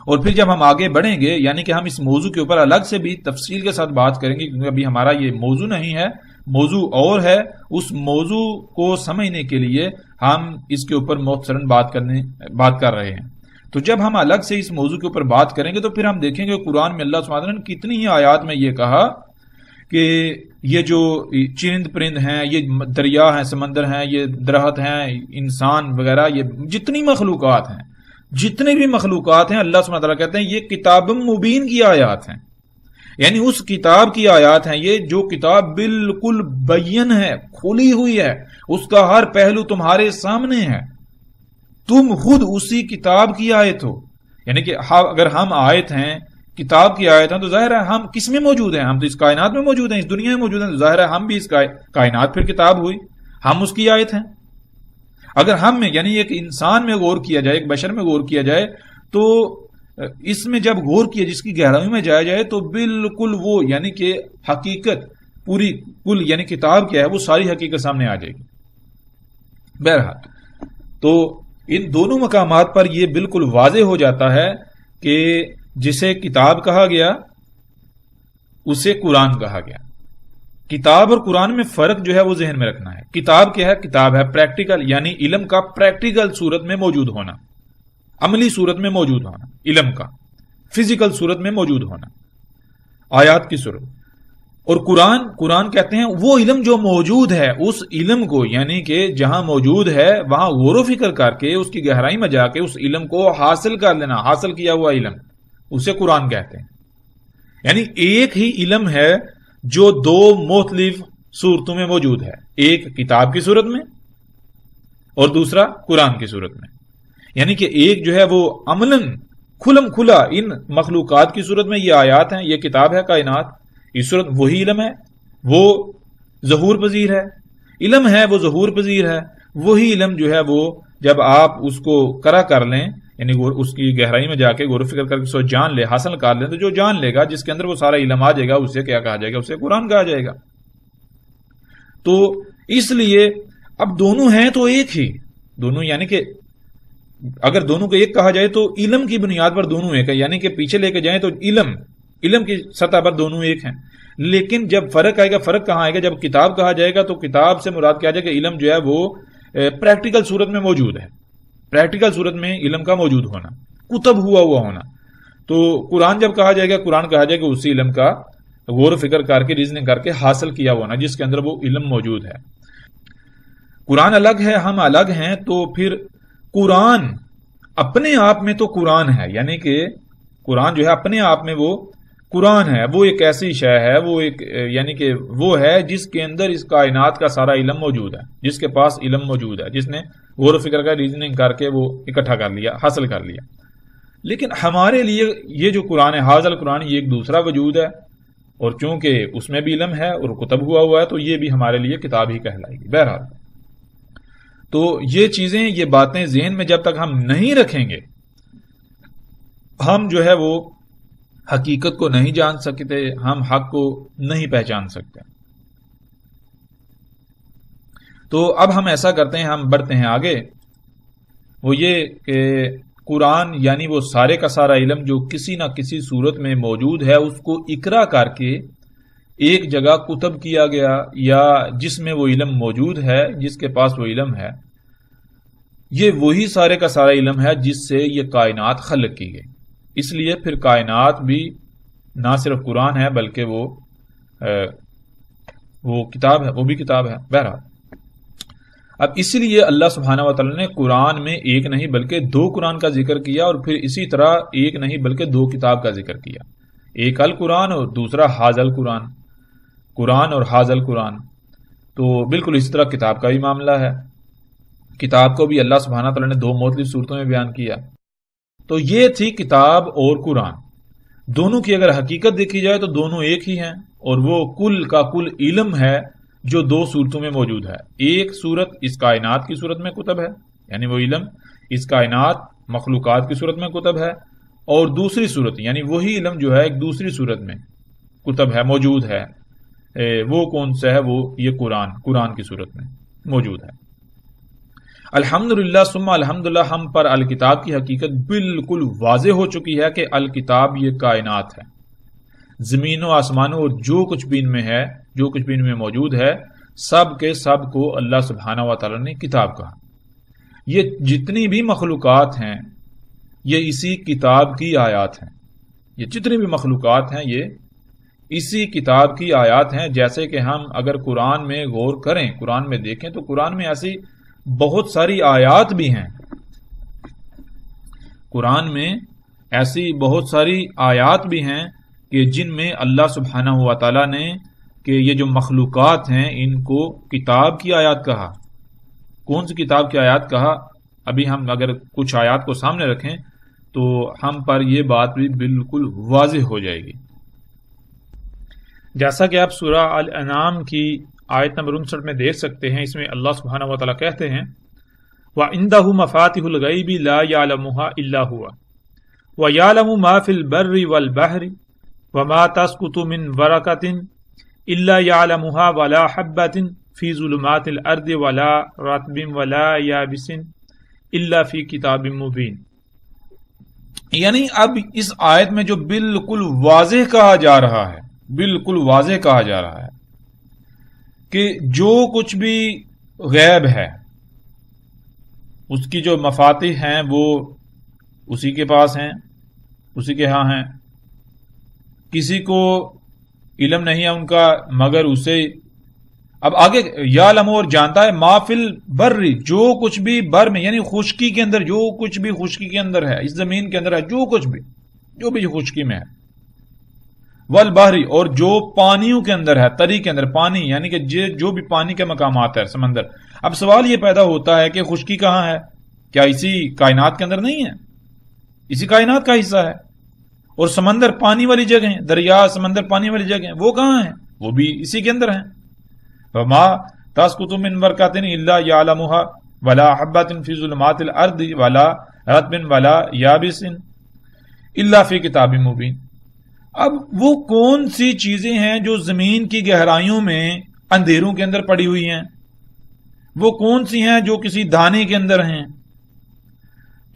اور پھر جب ہم آگے بڑھیں گے یعنی کہ ہم اس موضوع کے اوپر الگ سے بھی تفصیل کے ساتھ بات کریں گے، کیونکہ ابھی ہمارا یہ موضوع نہیں ہے، موضوع اور ہے. اس موضوع کو سمجھنے کے لیے ہم اس کے اوپر مختصراً بات کر رہے ہیں. تو جب ہم الگ سے اس موضوع کے اوپر بات کریں گے تو پھر ہم دیکھیں گے قرآن میں اللہ سبحانہ وتعالی نے کتنی ہی آیات میں یہ کہا کہ یہ جو چرند پرند ہیں، یہ دریا ہیں، سمندر ہیں، یہ درخت ہیں، انسان وغیرہ، یہ جتنی مخلوقات ہیں، جتنے بھی مخلوقات ہیں، اللہ سبحانہ وتعالی کہتے ہیں یہ کتاب مبین کی آیات ہیں. یعنی اس کتاب کی آیات ہیں یہ، جو کتاب بالکل بین ہے، کھلی ہوئی ہے، اس کا ہر پہلو تمہارے سامنے ہے. تم خود اسی کتاب کی آیت ہو. یعنی کہ اگر ہم آیت ہیں، کتاب کی آیت ہیں، تو ظاہر ہے ہم کس میں موجود ہیں؟ ہم تو اس کائنات میں موجود ہیں، اس دنیا میں موجود ہیں. تو ظاہر ہے ہم بھی اس کائنات پھر کتاب ہوئی، ہم اس کی آیت ہیں. اگر ہم میں یعنی ایک انسان میں غور کیا جائے، ایک بشر میں غور کیا جائے، تو اس میں جب غور کیا، جس کی گہرائی میں جایا جائے، تو بالکل وہ یعنی کہ حقیقت پوری کل یعنی کتاب کیا ہے وہ ساری حقیقت سامنے آ جائے گی. بہرحال تو ان دونوں مقامات پر یہ بالکل واضح ہو جاتا ہے کہ جسے کتاب کہا گیا اسے قرآن کہا گیا. کتاب اور قرآن میں فرق جو ہے وہ ذہن میں رکھنا ہے. کتاب کیا ہے؟ کتاب ہے پریکٹیکل، یعنی علم کا پریکٹیکل صورت میں موجود ہونا، عملی صورت میں موجود ہونا، علم کا فزیکل صورت میں موجود ہونا، آیات کی صورت. اور قرآن کہتے ہیں وہ علم جو موجود ہے، اس علم کو یعنی کہ جہاں موجود ہے وہاں غور و فکر کر کے اس کی گہرائی میں جا کے اس علم کو حاصل کر لینا، حاصل کیا ہوا علم، اسے قرآن کہتے ہیں. یعنی ایک ہی علم ہے جو دو مختلف صورتوں میں موجود ہے، ایک کتاب کی صورت میں اور دوسرا قرآن کی صورت میں. یعنی کہ ایک جو ہے وہ عملاً کھلم کھلا ان مخلوقات کی صورت میں یہ آیات ہیں، یہ کتاب ہے کائنات، اس صورت وہی علم ہے، وہ ظہور پذیر ہے، علم ہے وہ ظہور پذیر ہے، وہی علم جو ہے وہ جب آپ اس کو کرا کر لیں، یعنی اس کی گہرائی میں جا کے غور و فکر کر کے سو جان لے، حاصل کر لیں، تو جو جان لے گا، جس کے اندر وہ سارا علم آ جائے گا، اسے کیا کہا جائے گا؟ اسے قرآن کہا جائے گا۔ تو اس لیے اب دونوں ہیں تو ایک ہی، دونوں یعنی کہ اگر دونوں کو ایک کہا جائے تو علم کی بنیاد پر دونوں ایک ہے، یعنی کہ پیچھے لے کے جائیں تو علم کی سطح پر دونوں ایک ہیں، لیکن جب فرق آئے گا، فرق کہاں آئے گا؟ جب کتاب کہا جائے گا تو کتاب سے مراد کیا جائے کہ علم جو ہے وہ پریکٹیکل صورت میں موجود ہے، پریکٹیکل صورت میں علم کا موجود ہونا، کتب ہوا ہونا۔ تو قرآن جب کہا جائے گا، قرآن کہا جائے گا اسی علم کا غور و فکر کر کے ریزننگ کر کے حاصل کیا ہونا، جس کے اندر وہ علم موجود ہے۔ قرآن الگ ہے، ہم الگ ہیں، تو پھر قرآن اپنے آپ میں تو قرآن ہے، یعنی کہ قرآن جو ہے اپنے آپ میں وہ قرآن ہے، وہ ایک ایسی شے ہے، وہ ایک یعنی کہ وہ ہے جس کے اندر اس کائنات کا سارا علم موجود ہے، جس کے پاس علم موجود ہے، جس نے غور و فکر کا ریزننگ کر کے وہ اکٹھا کر لیا، حاصل کر لیا۔ لیکن ہمارے لیے یہ جو قرآن ہے، حاضر القرآن، یہ ایک دوسرا وجود ہے، اور چونکہ اس میں بھی علم ہے اور کتب ہوا ہے تو یہ بھی ہمارے لیے کتاب ہی کہلائے گی۔ بہرحال تو یہ چیزیں، یہ باتیں ذہن میں جب تک ہم نہیں رکھیں گے، ہم جو ہے وہ حقیقت کو نہیں جان سکتے، ہم حق کو نہیں پہچان سکتے۔ تو اب ہم ایسا کرتے ہیں، ہم بڑھتے ہیں آگے، وہ یہ کہ قرآن یعنی وہ سارے کا سارا علم جو کسی نہ کسی صورت میں موجود ہے، اس کو اقرا کر کے ایک جگہ کتب کیا گیا، یا جس میں وہ علم موجود ہے، جس کے پاس وہ علم ہے، یہ وہی سارے کا سارا علم ہے جس سے یہ کائنات خلق کی گئی۔ اس لیے پھر کائنات بھی نہ صرف قرآن ہے بلکہ وہ کتاب ہے، وہ بھی کتاب ہے۔ بہرحال اب اسی لیے اللہ سبحانہ و تعالی نے قرآن میں ایک نہیں بلکہ دو قرآن کا ذکر کیا، اور پھر اسی طرح ایک نہیں بلکہ دو کتاب کا ذکر کیا، ایک القرآن اور دوسرا حاضر القرآن، قرآن اور حاضر القرآن۔ تو بالکل اسی طرح کتاب کا بھی معاملہ ہے، کتاب کو بھی اللہ سبحانہ تعالیٰ نے دو مختلف صورتوں میں بیان کیا۔ تو یہ تھی کتاب اور قرآن، دونوں کی اگر حقیقت دیکھی جائے تو دونوں ایک ہی ہیں، اور وہ کل کا کل علم ہے جو دو صورتوں میں موجود ہے۔ ایک صورت اس کائنات کی صورت میں کتب ہے، یعنی وہ علم اس کائنات مخلوقات کی صورت میں کتب ہے، اور دوسری صورت یعنی وہی علم جو ہے ایک دوسری صورت میں کتب ہے، موجود ہے۔ وہ کون سا ہے؟ وہ یہ قرآن کی صورت میں موجود ہے۔ الحمدللہ ثم الحمدللہ ہم پر الکتاب کی حقیقت بالکل واضح ہو چکی ہے کہ الکتاب یہ کائنات ہے، زمین و آسمانوں اور جو کچھ بھی ان میں ہے، جو کچھ بھی ان میں موجود ہے، سب کے سب کو اللہ سبحانہ و تعالی نے کتاب کہا۔ یہ جتنی بھی مخلوقات ہیں یہ اسی کتاب کی آیات ہیں، یہ جتنی بھی مخلوقات ہیں یہ اسی کتاب کی آیات ہیں۔ جیسے کہ ہم اگر قرآن میں غور کریں، قرآن میں دیکھیں تو قرآن میں ایسی بہت ساری آیات بھی ہیں، قرآن میں ایسی بہت ساری آیات بھی ہیں کہ جن میں اللہ سبحانہ و تعالیٰ نے کہ یہ جو مخلوقات ہیں ان کو کتاب کی آیات کہا۔ کون سی کتاب کی آیات کہا؟ ابھی ہم اگر کچھ آیات کو سامنے رکھیں تو ہم پر یہ بات بھی بالکل واضح ہو جائے گی۔ جیسا کہ آپ سورہ الانعام کی آیت نمبر 59 میں دیکھ سکتے ہیں، اس میں اللہ سبحانہ و تعالیٰ کہتے ہیں وَعِندَهُ مَفَاتِحُ الْغَيْبِ لَا يَعْلَمُهَا إِلَّا هُوَ وَيَعْلَمُ مَا فِي الْبَرِّ وَالْبَحْرِ وَمَا تَسْقُطُ مِنْ وَرَقَةٍ إِلَّا يَعْلَمُهَا وَلَا حَبَّةٍ فِي ظُلُمَاتِ الْأَرْضِ وَلَا رَطْبٍ وَلَا يَابِسٍ إِلَّا فِي كِتَابٍ مُبِينٍ۔ یعنی اب اس آیت میں جو بالکل واضح کہا جا رہا ہے، بالکل واضح کہا جا رہا ہے کہ جو کچھ بھی غیب ہے اس کی جو مفاتیح ہیں وہ اسی کے پاس ہیں، اسی کے ہاں ہیں، کسی کو علم نہیں ہے ان کا مگر اسے۔ اب آگے یعلم اور جانتا ہے، ما فی البر جو کچھ بھی بر میں یعنی خشکی کے اندر، جو کچھ بھی خشکی کے اندر ہے، اس زمین کے اندر ہے، جو کچھ بھی جو بھی خشکی میں ہے، والبحری اور جو پانیوں کے اندر ہے، تری کے اندر پانی یعنی کہ جو بھی پانی کے مقامات ہے، سمندر۔ اب سوال یہ پیدا ہوتا ہے کہ خشکی کہاں ہے؟ کیا اسی کائنات کے اندر نہیں ہے؟ اسی کائنات کا حصہ ہے. اور سمندر پانی والی جگہ ہیں، دریا سمندر پانی والی جگہ ہیں، وہ کہاں ہیں؟ وہ بھی اسی کے اندر ہیں. وما تسقط من ورقۃ الا يعلمها ولا حبۃ فی ظلمات الارض ولا رطب ولا یابس الا فی کتاب مبین. اب وہ کون سی چیزیں ہیں جو زمین کی گہرائیوں میں اندھیروں کے اندر پڑی ہوئی ہیں؟ وہ کون سی ہیں جو کسی دانے کے اندر ہیں؟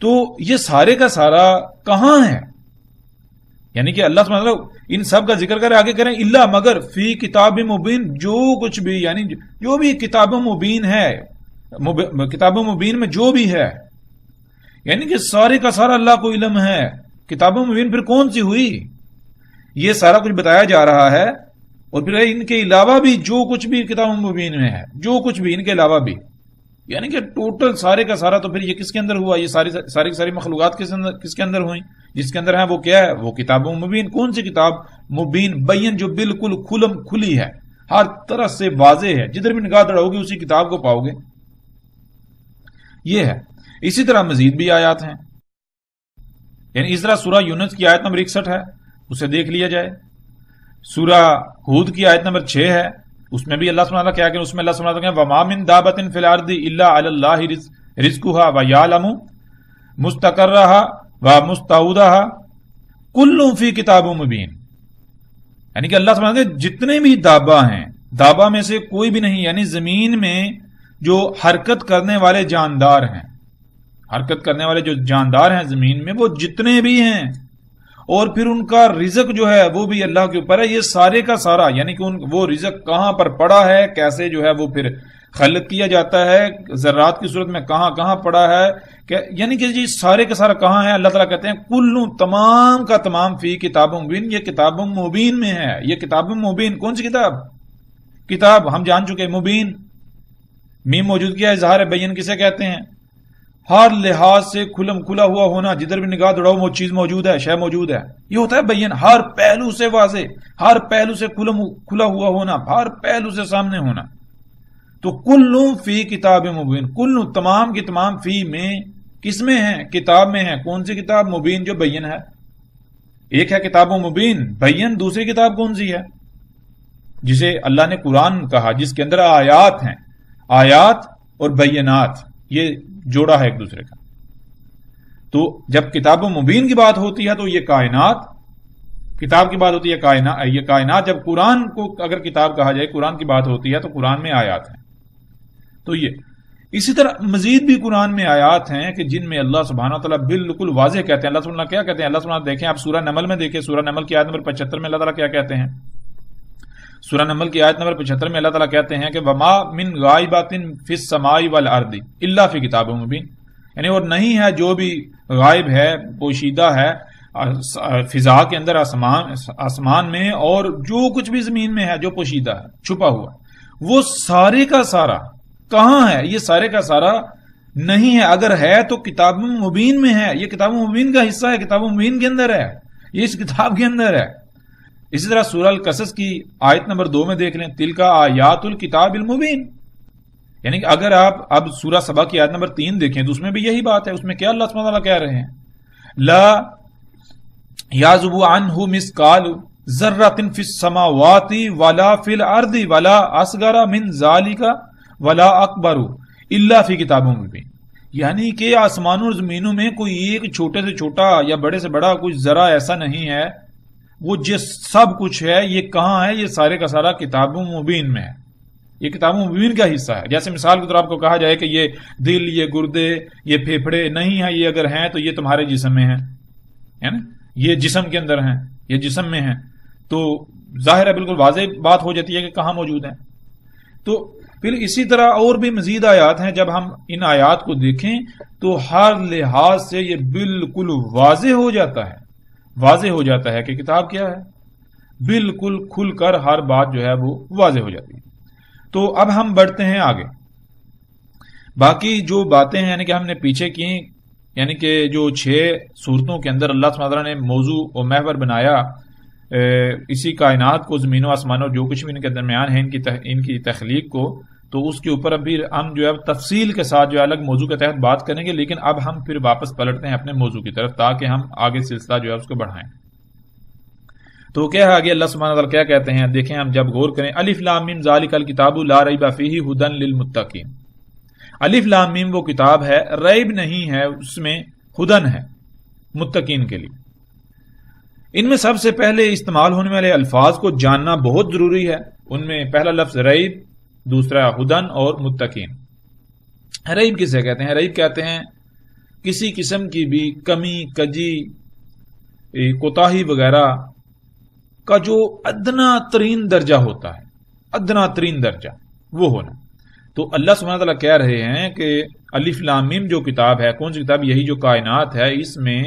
تو یہ سارے کا سارا کہاں ہے؟ یعنی کہ اللہ سبحانہ وتعالی ان سب کا ذکر کرے، آگے کریں الا مگر فی کتاب مبین، جو کچھ بھی یعنی جو بھی کتاب مبین ہے، کتاب مبین میں جو بھی ہے، یعنی کہ سارے کا سارا اللہ کو علم ہے. کتاب مبین پھر کون سی ہوئی؟ یہ سارا کچھ بتایا جا رہا ہے. اور پھر ان کے علاوہ بھی جو کچھ بھی کتاب مبین میں ہے، جو کچھ بھی ان کے علاوہ بھی، یعنی کہ ٹوٹل سارے کا سارا. تو پھر یہ کس کے اندر ہوا؟ یہ ساری مخلوقات کس کے اندر ہوئی؟ جس کے اندر ہے وہ کیا ہے؟ وہ کتاب مبین. کون سی کتاب مبین؟ بین، جو بالکل کھلی ہے، ہر طرح سے واضح ہے، جدھر بھی نگاہ دوڑاؤ گے اسی کتاب کو پاؤ گے. یہ ہے. اسی طرح مزید بھی آیات ہیں. یعنی اس طرح سورہ یونس کی آیت نمبر 61 ہے، اسے دیکھ لیا جائے. سورہ ہود کی آیت نمبر 6 ہے، اس میں بھی اللہ سبحانہ وتعالی کیا کہ اس میں اللہ سبحانہ وتعالی وما من دابۃ فی الارض الا علی اللہ رزقها ویعلم مستقرها ومستودعها کل فی کتاب مبین. یعنی کہ اللہ سبحانہ وتعالی جتنے بھی دابہ ہیں، دابہ میں سے کوئی بھی نہیں، یعنی زمین میں جو حرکت کرنے والے جاندار ہیں، حرکت کرنے والے جو جاندار ہیں زمین میں، وہ جتنے بھی ہیں، اور پھر ان کا رزق جو ہے وہ بھی اللہ کے اوپر ہے. یہ سارے کا سارا یعنی کہ وہ رزق کہاں پر پڑا ہے، کیسے جو ہے وہ پھر خلق کیا جاتا ہے، ذرات کی صورت میں کہاں کہاں پڑا ہے، یعنی کہ جی سارے کا سارا کہاں ہے. اللہ تعالیٰ کہتے ہیں کل تمام کا تمام فی کتاب مبین، یہ کتاب مبین میں ہے. یہ کتاب مبین کون سی کتاب ہم جان چکے. مبین میم موجود کیا، اظہار بین کسے کہتے ہیں؟ ہر لحاظ سے کھلا ہوا ہونا، جدھر بھی نگاہ دوڑاؤ وہ چیز موجود ہے، شے موجود ہے. یہ ہوتا ہے بین، ہر پہلو سے واضح، ہر پہلو سے کھلا ہوا ہونا، ہر پہلو سے سامنے ہونا. تو کل فی کتاب مبین، کل تمام کی تمام فی میں کس میں ہے؟ کتاب میں ہے. کون سی کتاب؟ مبین، جو بین ہے. ایک ہے کتاب مبین بین، دوسری کتاب کون سی ہے؟ جسے اللہ نے قرآن کہا، جس کے اندر آیات ہیں، آیات اور بینات، یہ جوڑا ہے ایک دوسرے کا. تو جب کتاب مبین کی بات ہوتی ہے تو یہ کائنات کتاب کی بات ہوتی ہے، یہ کائنات. جب قرآن کو اگر کتاب کہا جائے، قرآن کی بات ہوتی ہے تو قرآن میں آیات ہیں. تو یہ اسی طرح مزید بھی قرآن میں آیات ہیں کہ جن میں اللہ سبحانہ وتعالی بالکل واضح کہتے ہیں. اللہ سبحانہ کیا کہتے ہیں؟ اللہ سبحانہ دیکھیں آپ سورہ نمل میں دیکھیں، سورہ نمل کی آیت نمبر 75 میں اللہ تعالیٰ کیا کہتے ہیں؟ سورہ نمل کی آیت نمبر 75 میں اللہ تعالیٰ کہتے ہیں کہ وما من غائبات فی السماء والارض الا فی کتاب مبین. یعنی اور نہیں ہے جو بھی غائب ہے، پوشیدہ ہے فضا کے اندر، آسمان میں، اور جو کچھ بھی زمین میں ہے جو پوشیدہ ہے، چھپا ہوا، وہ سارے کا سارا کہاں ہے؟ یہ سارے کا سارا نہیں ہے. اگر ہے تو کتاب مبین میں ہے. یہ کتاب مبین کا حصہ ہے، کتاب مبین کے اندر ہے، یہ اس کتاب کے اندر ہے. اسی طرح سورہ القصص کی آیت نمبر 2 میں دیکھ لیں، تلک آیات الکتاب المبین. یعنی کہ اگر آپ اب سورہ سبا کی آیت نمبر 3 دیکھیں تو اس میں بھی یہی بات ہے. اس میں کیا اللہ سبحانہ وتعالی کہہ رہے ہیں؟ لا یعزب عنہ مثقال ذرۃ فی السماوات ولا فی الارض ولا اصغر من ذلک ولا اکبر الا فی کتاب مبین. یعنی کہ آسمانوں اور زمینوں میں کوئی ایک چھوٹے سے چھوٹا یا بڑے سے بڑا کوئی ذرہ ایسا نہیں ہے. وہ جس سب کچھ ہے یہ کہاں ہے؟ یہ سارے کا سارا کتاب مبین میں ہے. یہ کتاب مبین کا حصہ ہے. جیسے مثال کے طور آپ کو کہا جائے کہ یہ دل، یہ گردے، یہ پھیپھڑے نہیں ہیں، یہ اگر ہیں تو یہ تمہارے جسم میں ہیں، یہ جسم کے اندر ہیں، یہ جسم میں ہیں. تو ظاہر ہے بالکل واضح بات ہو جاتی ہے کہ کہاں موجود ہیں. تو پھر اسی طرح اور بھی مزید آیات ہیں. جب ہم ان آیات کو دیکھیں تو ہر لحاظ سے یہ بالکل واضح ہو جاتا ہے، واضح ہو جاتا ہے کہ کتاب کیا ہے. بالکل کھل کر ہر بات جو ہے وہ واضح ہو جاتی ہے. تو اب ہم بڑھتے ہیں آگے. باقی جو باتیں ہیں یعنی کہ ہم نے پیچھے کی، یعنی کہ جو 6 صورتوں کے اندر اللہ سبحانہ وتعالی نے موضوع و محور بنایا اسی کائنات کو، زمین و آسمان اور جو کچھ بھی ان کے درمیان ہے، ان کی تخلیق کو. تو اس کے اوپر ابھی ہم جو ہے تفصیل کے ساتھ جو ہے الگ موضوع کے تحت بات کریں گے، لیکن اب ہم پھر واپس پلٹتے ہیں اپنے موضوع کی طرف تاکہ ہم آگے سلسلہ جو ہے اس کو بڑھائیں۔ تو کیا ہے آگے اللہ سبحانہ وتعالی کیا کہتے ہیں، دیکھیں ہم جب غور کریں، الف لام میم ذالک الکتاب لا ریب فیہ ھدی للمتقین۔ الف لام میم وہ کتاب ہے، ریب نہیں ہے اس میں، ھدی ہے متقین کے لیے۔ ان میں سب سے پہلے استعمال ہونے والے الفاظ کو جاننا بہت ضروری ہے۔ ان میں پہلا لفظ ریب، دوسرا ھدی اور متقین۔ ریب کسے کہتے ہیں؟ ریب کہتے ہیں کسی قسم کی بھی کمی، کجی، کوتاہی وغیرہ کا جو ادنا ترین درجہ ہوتا ہے، ادنا ترین درجہ وہ ہونا۔ تو اللہ سبحانہ تعالیٰ کہہ رہے ہیں کہ الف لام میم جو کتاب ہے، کون سی کتاب؟ یہی جو کائنات ہے، اس میں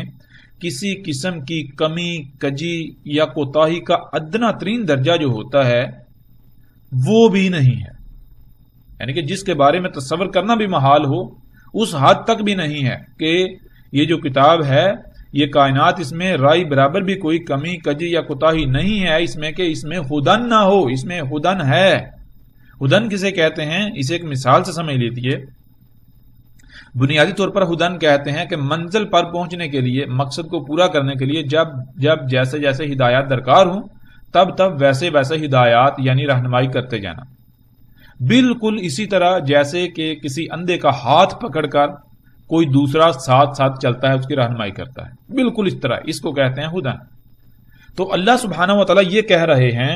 کسی قسم کی کمی، کجی یا کوتاہی کا ادنا ترین درجہ جو ہوتا ہے وہ بھی نہیں ہے، یعنی کہ جس کے بارے میں تصور کرنا بھی محال ہو اس حد تک بھی نہیں ہے کہ یہ جو کتاب ہے، یہ کائنات، اس میں رائی برابر بھی کوئی کمی، کجی یا کوتاہی نہیں ہے اس میں کہ اس میں ھدی نہ ہو، اس میں ھدی ہے۔ ھدی کسے کہتے ہیں؟ اسے ایک مثال سے سمجھ لیجیے۔ بنیادی طور پر ھدی کہتے ہیں کہ منزل پر پہنچنے کے لیے، مقصد کو پورا کرنے کے لیے جب جیسے جیسے ہدایات درکار ہوں تب ویسے ویسے ہدایات یعنی رہنمائی کرتے جانا۔ بالکل اسی طرح جیسے کہ کسی اندھے کا ہاتھ پکڑ کر کوئی دوسرا ساتھ ساتھ چلتا ہے، اس کی رہنمائی کرتا ہے، بالکل اس طرح اس کو کہتے ہیں ھدی۔ تو اللہ سبحانہ و تعالیٰ یہ کہہ رہے ہیں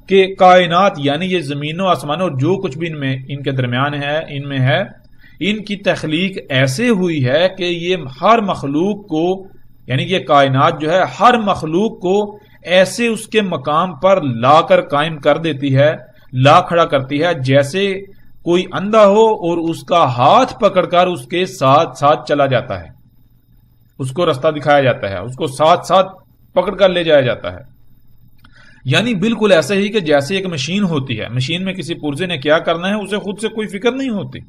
کہ کائنات یعنی یہ زمین و آسمان اور جو کچھ بھی ان کے درمیان ہے، ان میں ہے، ان کی تخلیق ایسے ہوئی ہے کہ یہ ہر مخلوق کو، یعنی یہ کائنات جو ہے ہر مخلوق کو ایسے اس کے مقام پر لا کر قائم کر دیتی ہے، لا کھڑا کرتی ہے، جیسے کوئی اندھا ہو اور اس کا ہاتھ پکڑ کر اس کے ساتھ ساتھ چلا جاتا ہے، اس کو رستہ دکھایا جاتا ہے، اس کو ساتھ ساتھ پکڑ کر لے جایا جاتا ہے۔ یعنی بالکل ایسے ہی کہ جیسے ایک مشین ہوتی ہے، مشین میں کسی پرزے نے کیا کرنا ہے اسے خود سے کوئی فکر نہیں ہوتی،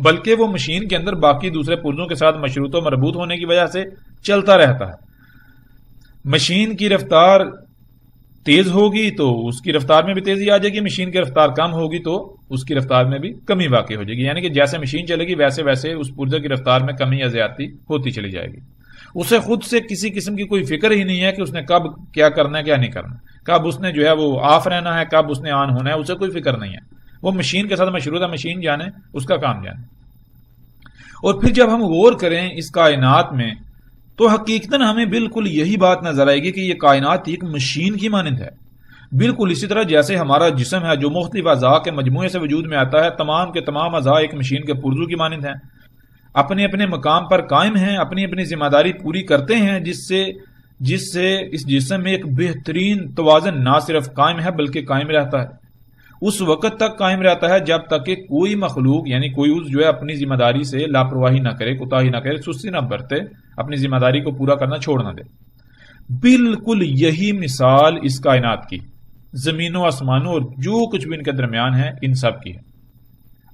بلکہ وہ مشین کے اندر باقی دوسرے پرزوں کے ساتھ مشروط و مربوط ہونے کی وجہ سے چلتا رہتا ہے۔ مشین کی رفتار تیز ہوگی تو اس کی رفتار میں بھی تیزی آ جائے گی، مشین کی رفتار کم ہوگی تو اس کی رفتار میں بھی کمی واقع ہو جائے گی، یعنی کہ جیسے مشین چلے گی ویسے ویسے اس پرزے کی رفتار میں کمی یا زیادتی ہوتی چلی جائے گی۔ اسے خود سے کسی قسم کی کوئی فکر ہی نہیں ہے کہ اس نے کب کیا کرنا ہے، کیا نہیں کرنا، کب اس نے جو ہے وہ آف رہنا ہے، کب اس نے آن ہونا ہے، اسے کوئی فکر نہیں ہے۔ وہ مشین کے ساتھ مشروط ہے، مشین جانے اس کا کام جانے۔ اور پھر جب ہم غور کریں اس کائنات میں تو حقیقتاً ہمیں بالکل یہی بات نظر آئے گی کہ یہ کائنات ایک مشین کی مانند ہے، بالکل اسی طرح جیسے ہمارا جسم ہے جو مختلف اعضاء کے مجموعے سے وجود میں آتا ہے، تمام کے تمام اعضاء ایک مشین کے پرزو کی مانند ہیں، اپنے اپنے مقام پر قائم ہیں، اپنی اپنی ذمہ داری پوری کرتے ہیں، جس سے اس جسم میں ایک بہترین توازن نہ صرف قائم ہے بلکہ قائم رہتا ہے، اس وقت تک قائم رہتا ہے جب تک کہ کوئی مخلوق یعنی کوئی عضو جو ہے اپنی ذمہ داری سے لاپرواہی نہ کرے، کوتاہی نہ کرے، سستی نہ برتے، اپنی ذمہ داری کو پورا کرنا چھوڑ نہ دے۔ بالکل یہی مثال اس کائنات کی، زمین و آسمانوں اور جو کچھ بھی ان کے درمیان ہے، ان سب کی ہے۔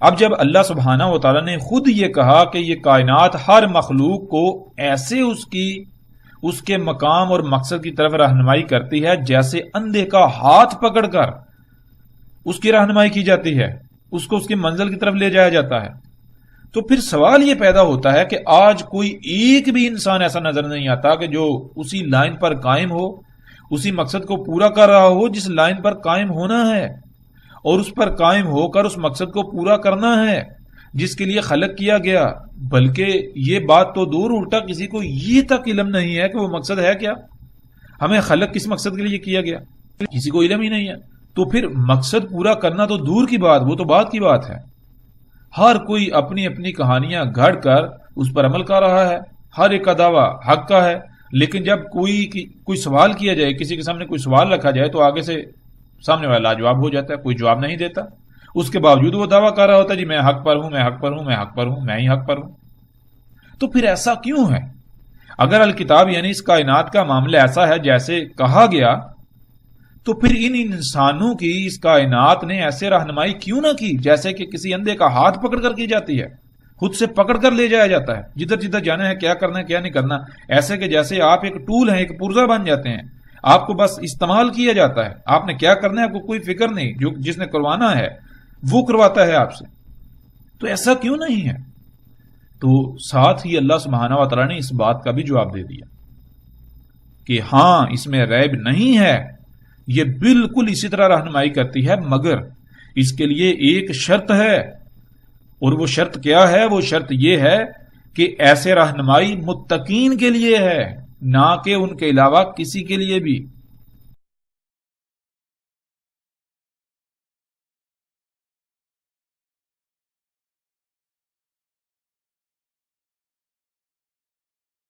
اب جب اللہ سبحانہ و تعالیٰ نے خود یہ کہا کہ یہ کائنات ہر مخلوق کو ایسے اس کے مقام اور مقصد کی طرف رہنمائی کرتی ہے جیسے اندھے کا ہاتھ پکڑ کر اس کی رہنمائی کی جاتی ہے، اس کو اس کی منزل کی طرف لے جایا جاتا ہے، تو پھر سوال یہ پیدا ہوتا ہے کہ آج کوئی ایک بھی انسان ایسا نظر نہیں آتا کہ جو اسی لائن پر قائم ہو، اسی مقصد کو پورا کر رہا ہو جس لائن پر قائم ہونا ہے، اور اس پر قائم ہو کر اس مقصد کو پورا کرنا ہے جس کے لیے خلق کیا گیا۔ بلکہ یہ بات تو دور، الٹا کسی کو یہ تک علم نہیں ہے کہ وہ مقصد ہے کیا، ہمیں خلق کس مقصد کے لیے کیا گیا، کسی کو علم ہی نہیں ہے۔ تو پھر مقصد پورا کرنا تو دور کی بات، وہ تو بات کی بات ہے۔ ہر کوئی اپنی اپنی کہانیاں گھڑ کر اس پر عمل کر رہا ہے، ہر ایک کا دعویٰ حق کا ہے، لیکن جب کوئی سوال کیا جائے، کسی کے سامنے کوئی سوال رکھا جائے تو آگے سے سامنے والا لاجواب ہو جاتا ہے، کوئی جواب نہیں دیتا، اس کے باوجود وہ دعویٰ کر رہا ہوتا ہے جی میں حق پر ہوں، میں حق پر ہوں، میں حق پر ہوں، میں ہی حق پر ہوں۔ تو پھر ایسا کیوں ہے؟ اگر الکتاب یعنی اس کائنات کا معاملہ ایسا ہے جیسے کہا گیا، تو پھر ان انسانوں کی اس کائنات نے ایسے رہنمائی کیوں نہ کی جیسے کہ کسی اندھے کا ہاتھ پکڑ کر کی جاتی ہے، خود سے پکڑ کر لے جایا جاتا ہے، جدھر جدھر جانا ہے، کیا کرنا ہے کیا نہیں کرنا، ایسے کہ جیسے آپ ایک ٹول ہیں، ایک پرزہ بن جاتے ہیں، آپ کو بس استعمال کیا جاتا ہے، آپ نے کیا کرنا ہے آپ کو کوئی فکر نہیں، جس نے کروانا ہے وہ کرواتا ہے آپ سے، تو ایسا کیوں نہیں ہے؟ تو ساتھ ہی اللہ سبحانہ و تعالیٰ نے اس بات کا بھی جواب دے دیا کہ ہاں اس میں ریب نہیں ہے، یہ بالکل اسی طرح رہنمائی کرتی ہے، مگر اس کے لیے ایک شرط ہے، اور وہ شرط کیا ہے؟ وہ شرط یہ ہے کہ ایسے رہنمائی متقین کے لیے ہے، نہ کہ ان کے علاوہ کسی کے لیے بھی۔